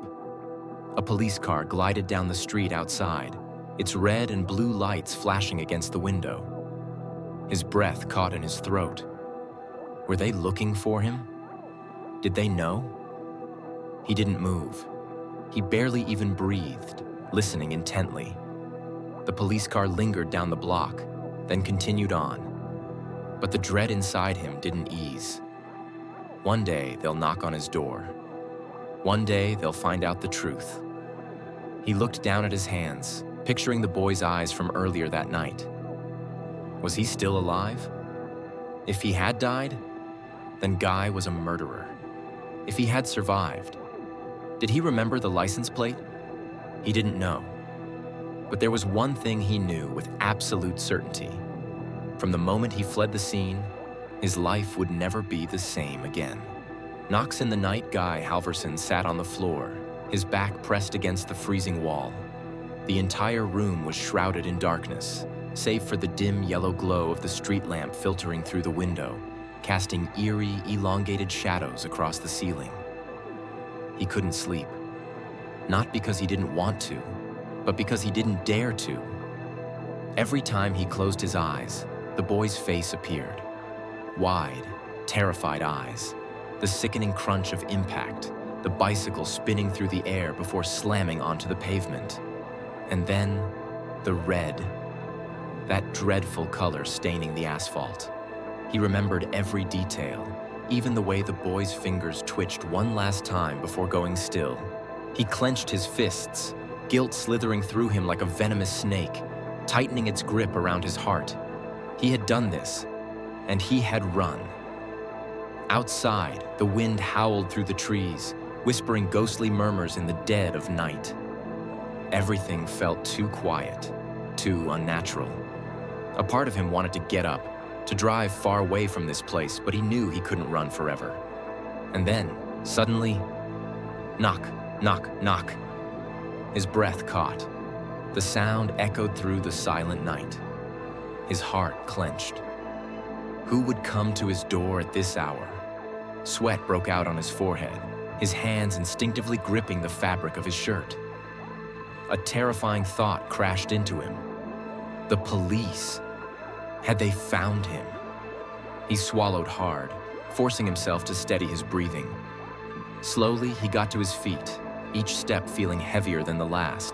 A police car glided down the street outside, its red and blue lights flashing against the window. His breath caught in his throat. Were they looking for him? Did they know? He didn't move. He barely even breathed, listening intently. The police car lingered down the block, then continued on. But the dread inside him didn't ease. One day they'll knock on his door. One day they'll find out the truth. He looked down at his hands, picturing the boy's eyes from earlier that night. Was he still alive? If he had died, then Guy was a murderer. If he had survived, did he remember the license plate? He didn't know. But there was one thing he knew with absolute certainty. From the moment he fled the scene, his life would never be the same again. Knocks in the night, Guy Halverson sat on the floor, his back pressed against the freezing wall. The entire room was shrouded in darkness, save for the dim yellow glow of the street lamp filtering through the window, casting eerie, elongated shadows across the ceiling. He couldn't sleep. Not because he didn't want to, but because he didn't dare to. Every time he closed his eyes, the boy's face appeared. Wide, terrified eyes, the sickening crunch of impact, the bicycle spinning through the air before slamming onto the pavement. And then, the red, that dreadful color staining the asphalt. He remembered every detail, even the way the boy's fingers twitched one last time before going still. He clenched his fists, guilt slithering through him like a venomous snake, tightening its grip around his heart. He had done this, and he had run. Outside, the wind howled through the trees, whispering ghostly murmurs in the dead of night. Everything felt too quiet, too unnatural. A part of him wanted to get up, to drive far away from this place, but he knew he couldn't run forever. And then, suddenly, knock, knock, knock. His breath caught. The sound echoed through the silent night. His heart clenched. Who would come to his door at this hour? Sweat broke out on his forehead, his hands instinctively gripping the fabric of his shirt. A terrifying thought crashed into him. The police. Had they found him? He swallowed hard, forcing himself to steady his breathing. Slowly, he got to his feet, each step feeling heavier than the last.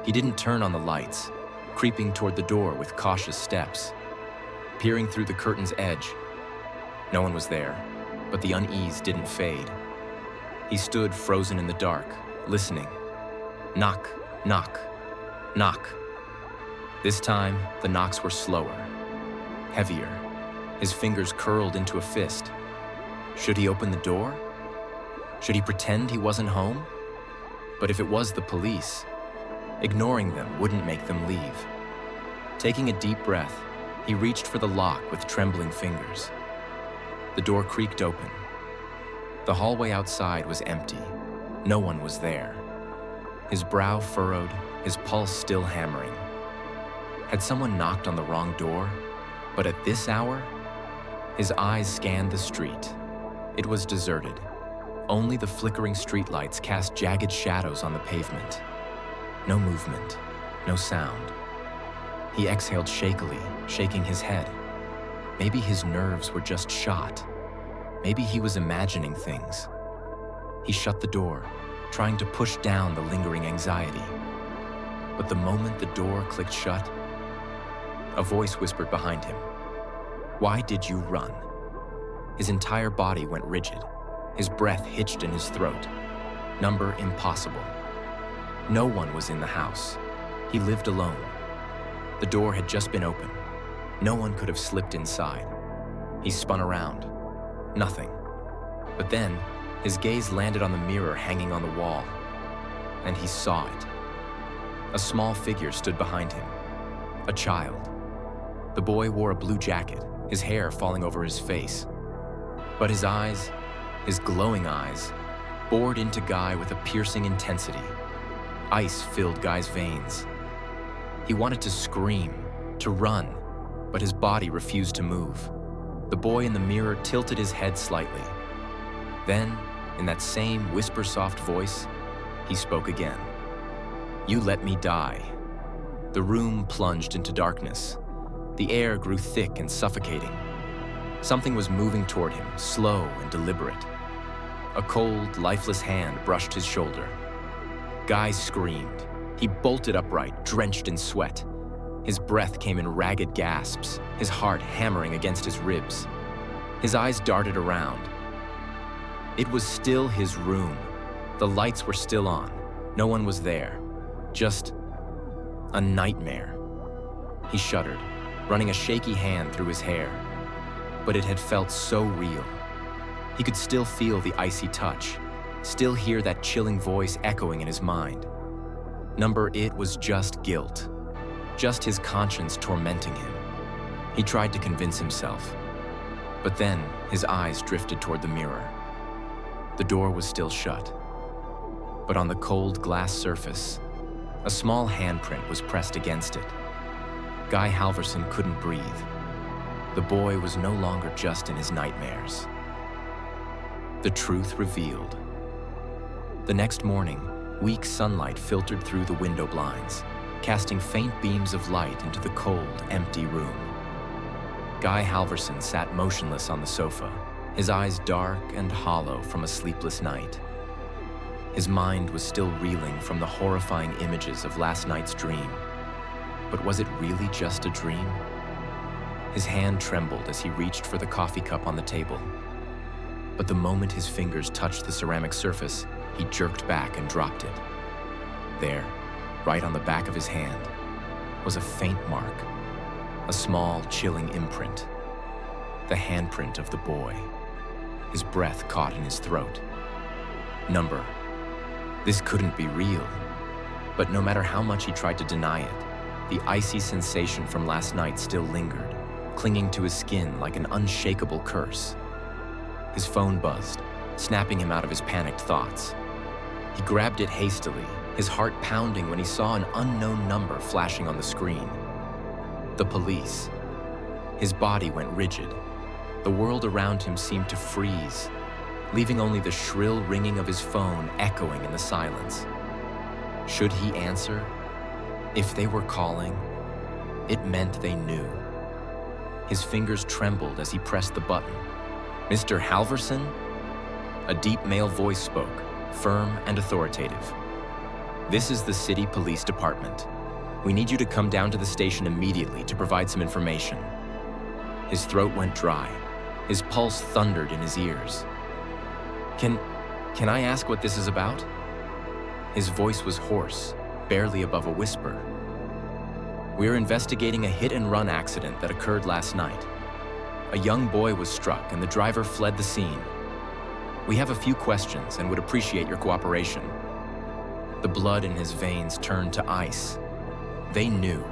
He didn't turn on the lights, creeping toward the door with cautious steps. Peering through the curtain's edge, no one was there, but the unease didn't fade. He stood frozen in the dark, listening. Knock, knock, knock. This time, the knocks were slower, heavier. His fingers curled into a fist. Should he open the door? Should he pretend he wasn't home? But if it was the police, ignoring them wouldn't make them leave. Taking a deep breath, he reached for the lock with trembling fingers. The door creaked open. The hallway outside was empty. No one was there. His brow furrowed, his pulse still hammering. Had someone knocked on the wrong door? But at this hour? His eyes scanned the street. It was deserted. Only the flickering streetlights cast jagged shadows on the pavement. No movement, no sound. He exhaled shakily, shaking his head. Maybe his nerves were just shot. Maybe he was imagining things. He shut the door, trying to push down the lingering anxiety. But the moment the door clicked shut, a voice whispered behind him. Why did you run? His entire body went rigid. His breath hitched in his throat. Number impossible. No one was in the house. He lived alone. The door had just been opened. No one could have slipped inside. He spun around. Nothing. But then, his gaze landed on the mirror hanging on the wall, and he saw it. A small figure stood behind him. A child. The boy wore a blue jacket, his hair falling over his face. But his eyes, his glowing eyes, bored into Guy with a piercing intensity. Ice filled Guy's veins. He wanted to scream, to run, but his body refused to move. The boy in the mirror tilted his head slightly. Then, in that same whisper-soft voice, he spoke again. "You let me die." The room plunged into darkness. The air grew thick and suffocating. Something was moving toward him, slow and deliberate. A cold, lifeless hand brushed his shoulder. Guy screamed. He bolted upright, drenched in sweat. His breath came in ragged gasps, his heart hammering against his ribs. His eyes darted around. It was still his room. The lights were still on. No one was there. Just a nightmare. He shuddered, running a shaky hand through his hair. But it had felt so real. He could still feel the icy touch, still hear that chilling voice echoing in his mind. Number it was just guilt, just his conscience tormenting him. He tried to convince himself. But then his eyes drifted toward the mirror. The door was still shut. But on the cold glass surface, a small handprint was pressed against it. Guy Halverson couldn't breathe. The boy was no longer just in his nightmares. The truth revealed. The next morning, weak sunlight filtered through the window blinds, casting faint beams of light into the cold, empty room. Guy Halverson sat motionless on the sofa, his eyes dark and hollow from a sleepless night. His mind was still reeling from the horrifying images of last night's dream. But was it really just a dream? His hand trembled as he reached for the coffee cup on the table. But the moment his fingers touched the ceramic surface, he jerked back and dropped it. There, right on the back of his hand, was a faint mark, a small, chilling imprint. The handprint of the boy. His breath caught in his throat. Number. This couldn't be real. But no matter how much he tried to deny it, the icy sensation from last night still lingered, clinging to his skin like an unshakable curse. His phone buzzed, snapping him out of his panicked thoughts. He grabbed it hastily, his heart pounding when he saw an unknown number flashing on the screen. The police. His body went rigid. The world around him seemed to freeze, leaving only the shrill ringing of his phone echoing in the silence. Should he answer? If they were calling, it meant they knew. His fingers trembled as he pressed the button. "Mr. Halverson?" A deep male voice spoke, firm and authoritative. "This is the City Police Department. We need you to come down to the station immediately to provide some information." His throat went dry. His pulse thundered in his ears. Can I ask what this is about?" His voice was hoarse, barely above a whisper. "We're investigating a hit-and-run accident that occurred last night. A young boy was struck and the driver fled the scene. We have a few questions and would appreciate your cooperation." The blood in his veins turned to ice. They knew.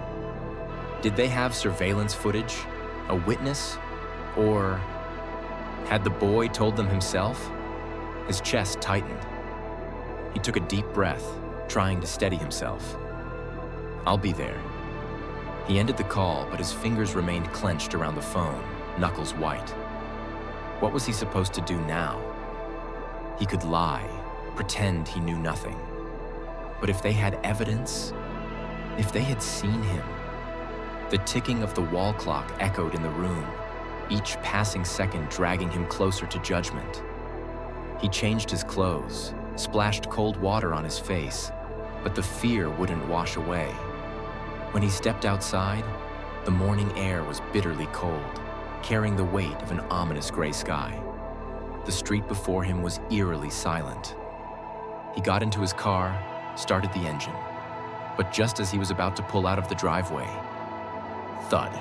Did they have surveillance footage? A witness? Or had the boy told them himself? His chest tightened. He took a deep breath, trying to steady himself. "I'll be there." He ended the call, but his fingers remained clenched around the phone, knuckles white. What was he supposed to do now? He could lie, pretend he knew nothing. But if they had evidence, if they had seen him? The ticking of the wall clock echoed in the room, each passing second dragging him closer to judgment. He changed his clothes, splashed cold water on his face, but the fear wouldn't wash away. When he stepped outside, the morning air was bitterly cold, carrying the weight of an ominous gray sky. The street before him was eerily silent. He got into his car, started the engine. But just as he was about to pull out of the driveway, thud.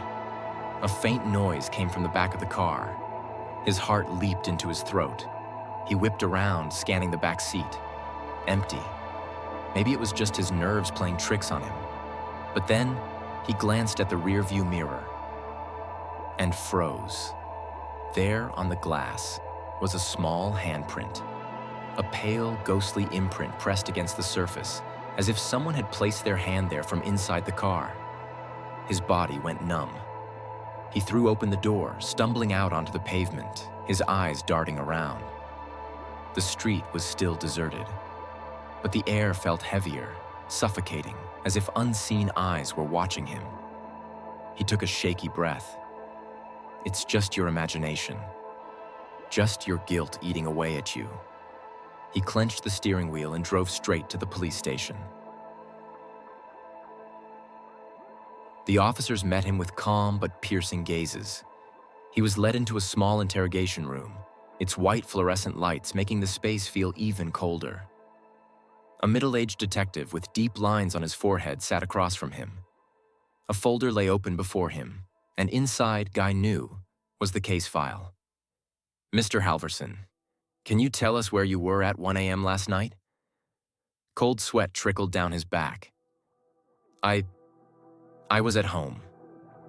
A faint noise came from the back of the car. His heart leaped into his throat. He whipped around, scanning the back seat. Empty. Maybe it was just his nerves playing tricks on him. But then, he glanced at the rearview mirror and froze. There on the glass was a small handprint. A pale, ghostly imprint pressed against the surface, as if someone had placed their hand there from inside the car. His body went numb. He threw open the door, stumbling out onto the pavement, his eyes darting around. The street was still deserted, but the air felt heavier, suffocating, as if unseen eyes were watching him. He took a shaky breath. It's just your imagination. Just your guilt eating away at you. He clenched the steering wheel and drove straight to the police station. The officers met him with calm but piercing gazes. He was led into a small interrogation room, its white fluorescent lights making the space feel even colder. A middle-aged detective with deep lines on his forehead sat across from him. A folder lay open before him, and inside, Guy knew, was the case file. Mr. Halverson, can you tell us where you were at 1 a.m. last night? Cold sweat trickled down his back. I was at home.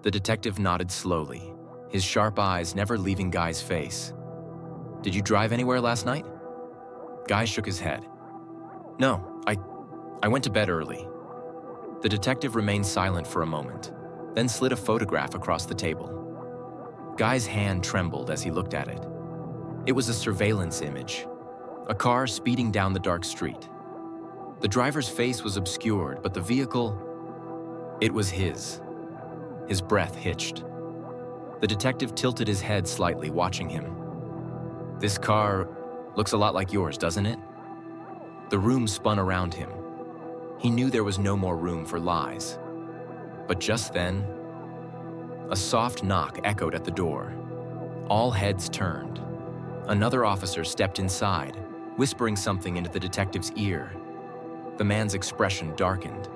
The detective nodded slowly, his sharp eyes never leaving Guy's face. Did you drive anywhere last night? Guy shook his head. No, I went to bed early. The detective remained silent for a moment, then slid a photograph across the table. Guy's hand trembled as he looked at it. It was a surveillance image, a car speeding down the dark street. The driver's face was obscured, but the vehicle, it was his. His breath hitched. The detective tilted his head slightly, watching him. This car looks a lot like yours, doesn't it? The room spun around him. He knew there was no more room for lies. But just then, a soft knock echoed at the door. All heads turned. Another officer stepped inside, whispering something into the detective's ear. The man's expression darkened.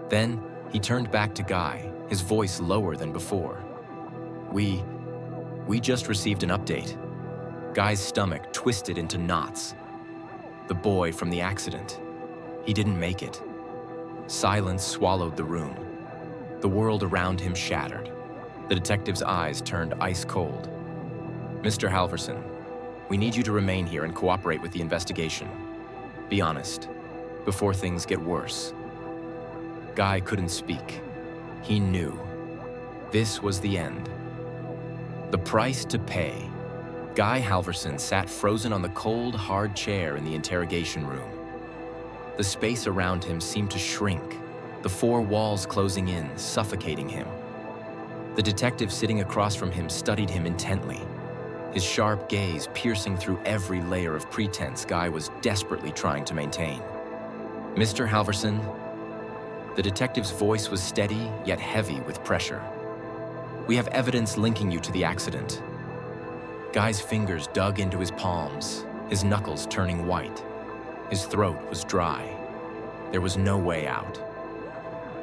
Then, he turned back to Guy, his voice lower than before. We just received an update. Guy's stomach twisted into knots. The boy from the accident. He didn't make it. Silence swallowed the room. The world around him shattered. The detective's eyes turned ice cold. Mr. Halverson, we need you to remain here and cooperate with the investigation. Be honest, before things get worse. Guy couldn't speak. He knew. This was the end. The price to pay. Guy Halverson sat frozen on the cold, hard chair in the interrogation room. The space around him seemed to shrink, the four walls closing in, suffocating him. The detective sitting across from him studied him intently, his sharp gaze piercing through every layer of pretense Guy was desperately trying to maintain. Mr. Halverson, the detective's voice was steady yet heavy with pressure. We have evidence linking you to the accident. Guy's fingers dug into his palms, his knuckles turning white. His throat was dry. There was no way out.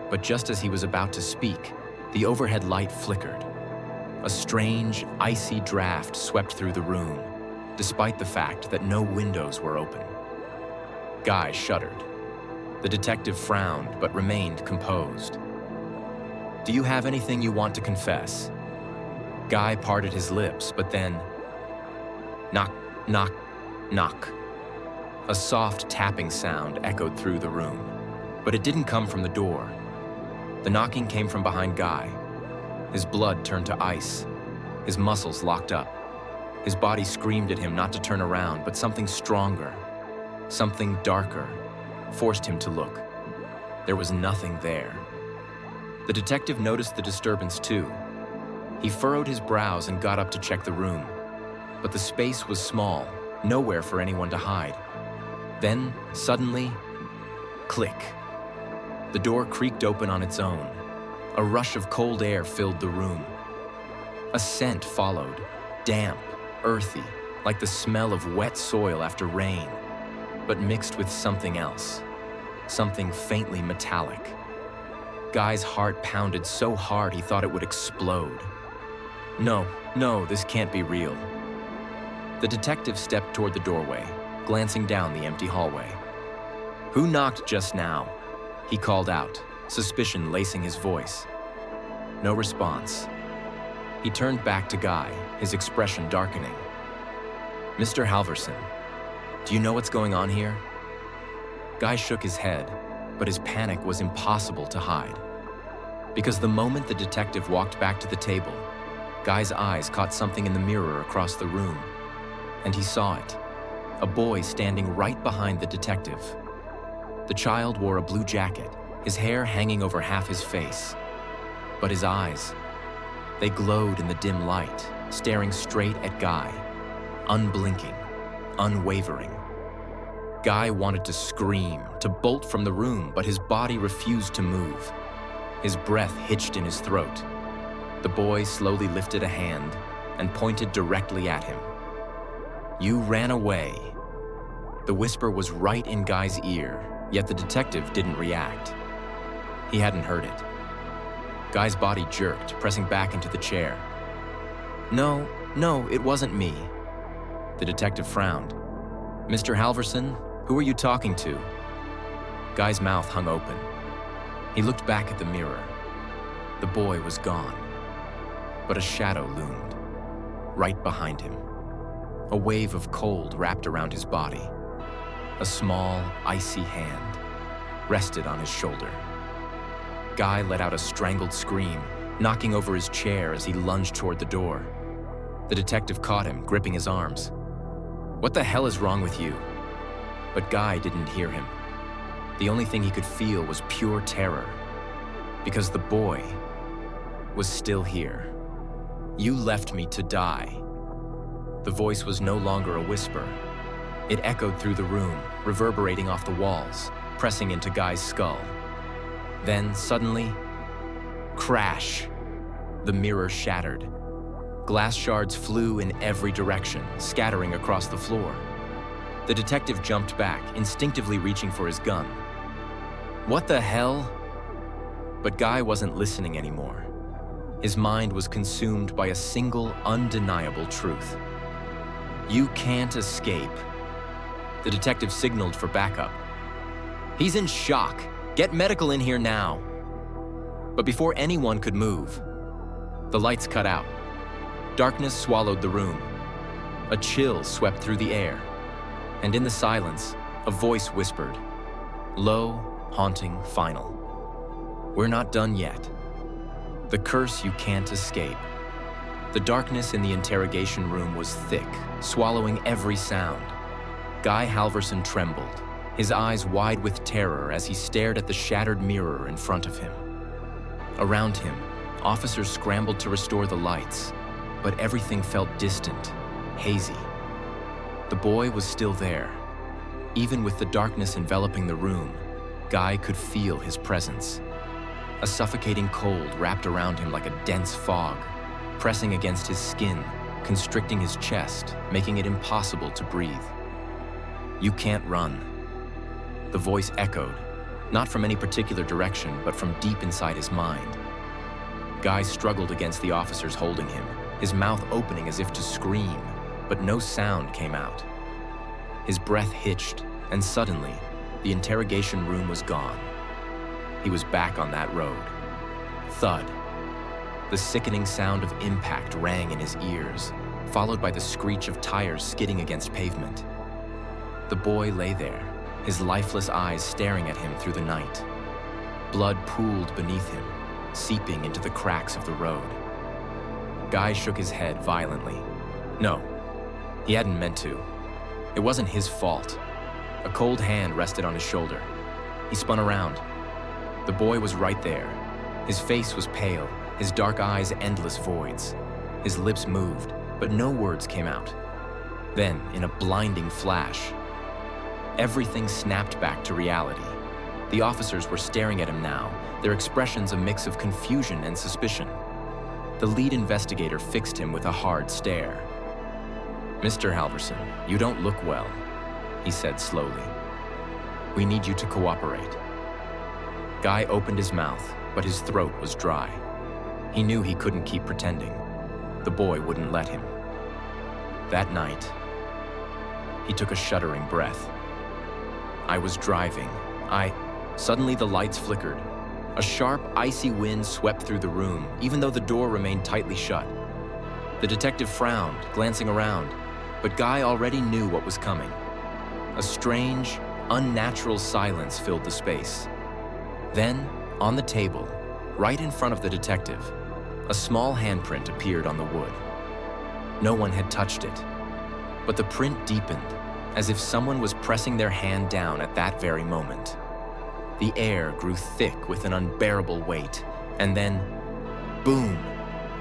But just as he was about to speak, the overhead light flickered. A strange, icy draft swept through the room, despite the fact that no windows were open. Guy shuddered. The detective frowned, but remained composed. Do you have anything you want to confess? Guy parted his lips, but then... Knock, knock, knock. A soft tapping sound echoed through the room, but it didn't come from the door. The knocking came from behind Guy. His blood turned to ice. His muscles locked up. His body screamed at him not to turn around, but something stronger, something darker, forced him to look. There was nothing there. The detective noticed the disturbance too. He furrowed his brows and got up to check the room. But the space was small, nowhere for anyone to hide. Then, suddenly, click. The door creaked open on its own. A rush of cold air filled the room. A scent followed, damp, earthy, like the smell of wet soil after rain, but mixed with something else. something faintly metallic. Guy's heart pounded so hard he thought it would explode. No, this can't be real. The detective stepped toward the doorway, glancing down the empty hallway. "Who knocked just now?" he called out, suspicion lacing his voice. No response. He turned back to Guy, his expression darkening. "Mr. Halverson, do you know what's going on here?" Guy shook his head, but his panic was impossible to hide. Because the moment the detective walked back to the table, Guy's eyes caught something in the mirror across the room, and he saw it. A boy standing right behind the detective. The child wore a blue jacket, his hair hanging over half his face. But his eyes, they glowed in the dim light, staring straight at Guy, unblinking, unwavering. Guy wanted to scream, to bolt from the room, but his body refused to move. His breath hitched in his throat. The boy slowly lifted a hand and pointed directly at him. "You ran away." The whisper was right in Guy's ear, yet the detective didn't react. He hadn't heard it. Guy's body jerked, pressing back into the chair. No, it wasn't me." The detective frowned. "Mr. Halverson, who are you talking to?" Guy's mouth hung open. He looked back at the mirror. The boy was gone. But a shadow loomed, right behind him. A wave of cold wrapped around his body. A small, icy hand rested on his shoulder. Guy let out a strangled scream, knocking over his chair as he lunged toward the door. The detective caught him, gripping his arms. "What the hell is wrong with you?" But Guy didn't hear him. The only thing he could feel was pure terror, because the boy was still here. "You left me to die." The voice was no longer a whisper. It echoed through the room, reverberating off the walls, pressing into Guy's skull. Then, suddenly, crash! The mirror shattered. Glass shards flew in every direction, scattering across the floor. The detective jumped back, instinctively reaching for his gun. "What the hell?" But Guy wasn't listening anymore. His mind was consumed by a single, undeniable truth. "You can't escape." The detective signaled for backup. "He's in shock. Get medical in here now." But before anyone could move, the lights cut out. Darkness swallowed the room. A chill swept through the air. And in the silence, a voice whispered, low, haunting, final. "We're not done yet. The curse you can't escape." The darkness in the interrogation room was thick, swallowing every sound. Guy Halverson trembled, his eyes wide with terror as he stared at the shattered mirror in front of him. Around him, officers scrambled to restore the lights, but everything felt distant, hazy. The boy was still there. Even with the darkness enveloping the room, Guy could feel his presence. A suffocating cold wrapped around him like a dense fog, pressing against his skin, constricting his chest, making it impossible to breathe. "You can't run." The voice echoed, not from any particular direction, but from deep inside his mind. Guy struggled against the officers holding him, his mouth opening as if to scream, but no sound came out. His breath hitched, and suddenly, the interrogation room was gone. He was back on that road. Thud. The sickening sound of impact rang in his ears, followed by the screech of tires skidding against pavement. The boy lay there, his lifeless eyes staring at him through the night. Blood pooled beneath him, seeping into the cracks of the road. Guy shook his head violently. No, he hadn't meant to. It wasn't his fault. A cold hand rested on his shoulder. He spun around. The boy was right there. His face was pale, his dark eyes endless voids. His lips moved, but no words came out. Then, in a blinding flash, everything snapped back to reality. The officers were staring at him now, their expressions a mix of confusion and suspicion. The lead investigator fixed him with a hard stare. "Mr. Halverson, you don't look well," he said slowly. We need you to cooperate." Guy opened his mouth, but his throat was dry. He knew he couldn't keep pretending. The boy wouldn't let him. That night, he took a shuddering breath. "I was driving. Suddenly the lights flickered. A sharp, icy wind swept through the room, even though the door remained tightly shut. The detective frowned, glancing around, but Guy already knew what was coming. A strange, unnatural silence filled the space. Then, on the table, right in front of the detective, a small handprint appeared on the wood. No one had touched it, but the print deepened, as if someone was pressing their hand down at that very moment. The air grew thick with an unbearable weight, and then, boom,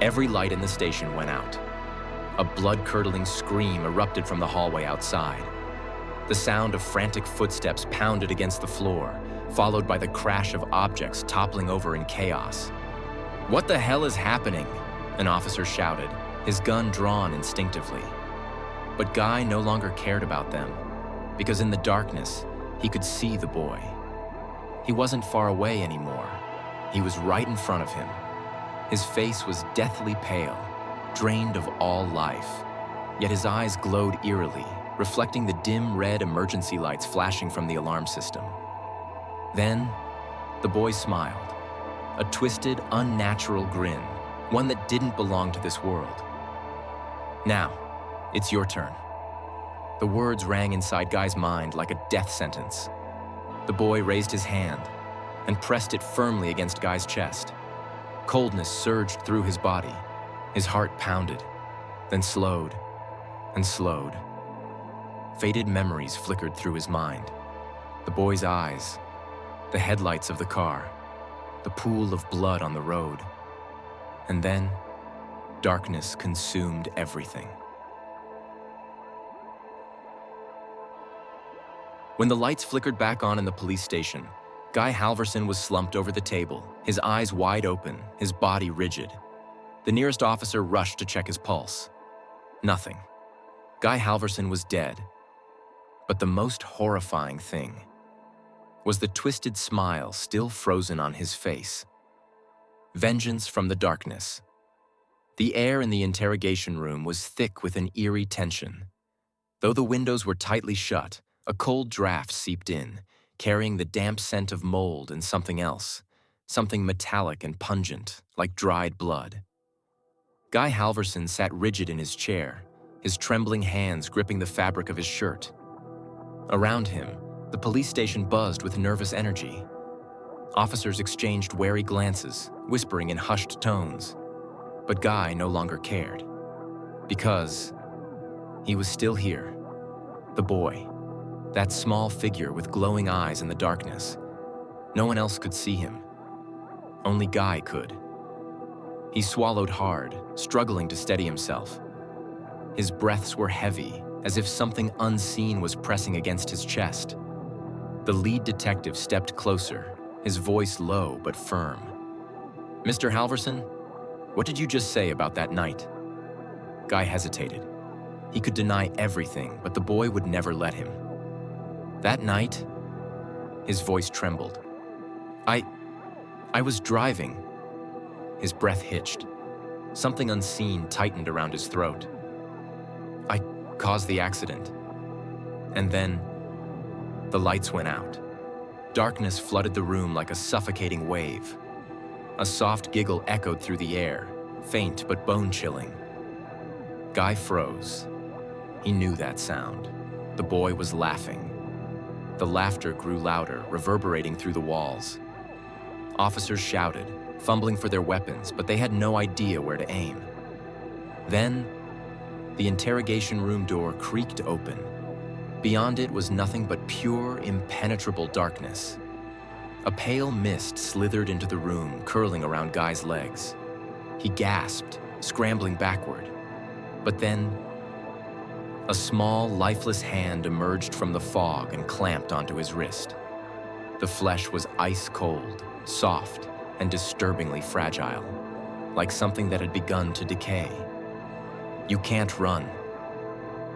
every light in the station went out. A blood-curdling scream erupted from the hallway outside. The sound of frantic footsteps pounded against the floor, followed by the crash of objects toppling over in chaos. "What the hell is happening?" an officer shouted, his gun drawn instinctively. But Guy no longer cared about them, because in the darkness, he could see the boy. He wasn't far away anymore. He was right in front of him. His face was deathly pale, drained of all life, yet his eyes glowed eerily, reflecting the dim red emergency lights flashing from the alarm system. Then, the boy smiled, a twisted, unnatural grin, one that didn't belong to this world. "Now, it's your turn." The words rang inside Guy's mind like a death sentence. The boy raised his hand and pressed it firmly against Guy's chest. Coldness surged through his body. His heart pounded, then slowed and slowed. Faded memories flickered through his mind. The boy's eyes, the headlights of the car, the pool of blood on the road. And then, darkness consumed everything. When the lights flickered back on in the police station, Guy Halverson was slumped over the table, his eyes wide open, his body rigid. The nearest officer rushed to check his pulse. Nothing. Guy Halverson was dead. But the most horrifying thing was the twisted smile still frozen on his face. Vengeance from the darkness. The air in the interrogation room was thick with an eerie tension. Though the windows were tightly shut, a cold draft seeped in, carrying the damp scent of mold and something else, something metallic and pungent, like dried blood. Guy Halverson sat rigid in his chair, his trembling hands gripping the fabric of his shirt. Around him, the police station buzzed with nervous energy. Officers exchanged wary glances, whispering in hushed tones. But Guy no longer cared, because he was still here, the boy. That small figure with glowing eyes in the darkness. No one else could see him. Only Guy could. He swallowed hard, struggling to steady himself. His breaths were heavy, as if something unseen was pressing against his chest. The lead detective stepped closer, his voice low but firm. "Mr. Halverson, what did you just say about that night?" Guy hesitated. He could deny everything, but the boy would never let him. "That night?" His voice trembled. I was driving." His breath hitched. Something unseen tightened around his throat. "I caused the accident." And then, the lights went out. Darkness flooded the room like a suffocating wave. A soft giggle echoed through the air, faint but bone-chilling. Guy froze. He knew that sound. The boy was laughing. The laughter grew louder, reverberating through the walls. Officers shouted, fumbling for their weapons, but they had no idea where to aim. Then, the interrogation room door creaked open. Beyond it was nothing but pure, impenetrable darkness. A pale mist slithered into the room, curling around Guy's legs. He gasped, scrambling backward. But then, a small, lifeless hand emerged from the fog and clamped onto his wrist. The flesh was ice cold, soft, and disturbingly fragile, like something that had begun to decay. "You can't run."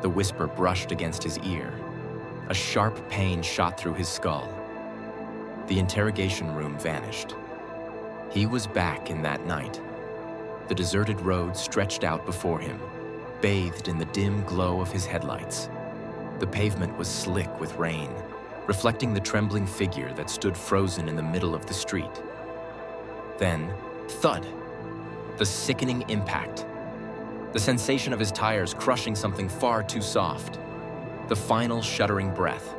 The whisper brushed against his ear. A sharp pain shot through his skull. The interrogation room vanished. He was back in that night. The deserted road stretched out before him, bathed in the dim glow of his headlights. The pavement was slick with rain, reflecting the trembling figure that stood frozen in the middle of the street. Then, thud! The sickening impact. The sensation of his tires crushing something far too soft. The final shuddering breath.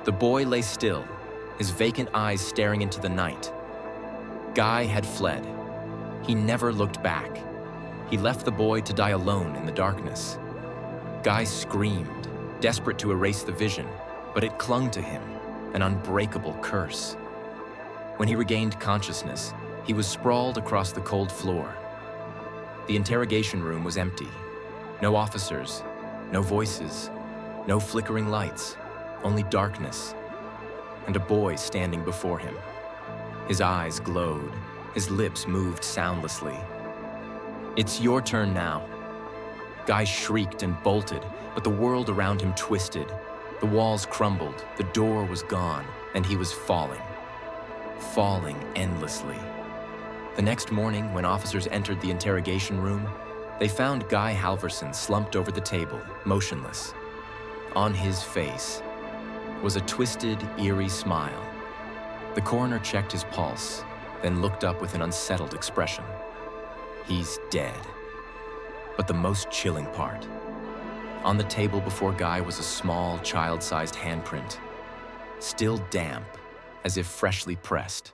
The boy lay still, his vacant eyes staring into the night. Guy had fled. He never looked back. He left the boy to die alone in the darkness. Guy screamed, desperate to erase the vision, but it clung to him, an unbreakable curse. When he regained consciousness, he was sprawled across the cold floor. The interrogation room was empty. No officers, no voices, no flickering lights, only darkness, and a boy standing before him. His eyes glowed, his lips moved soundlessly. "It's your turn now." Guy shrieked and bolted, but the world around him twisted. The walls crumbled, the door was gone, and he was falling endlessly. The next morning, when officers entered the interrogation room, they found Guy Halverson slumped over the table, motionless. On his face was a twisted, eerie smile. The coroner checked his pulse, then looked up with an unsettled expression. He's dead. But the most chilling part. On the table before Guy was a small, child-sized handprint, still damp, as if freshly pressed.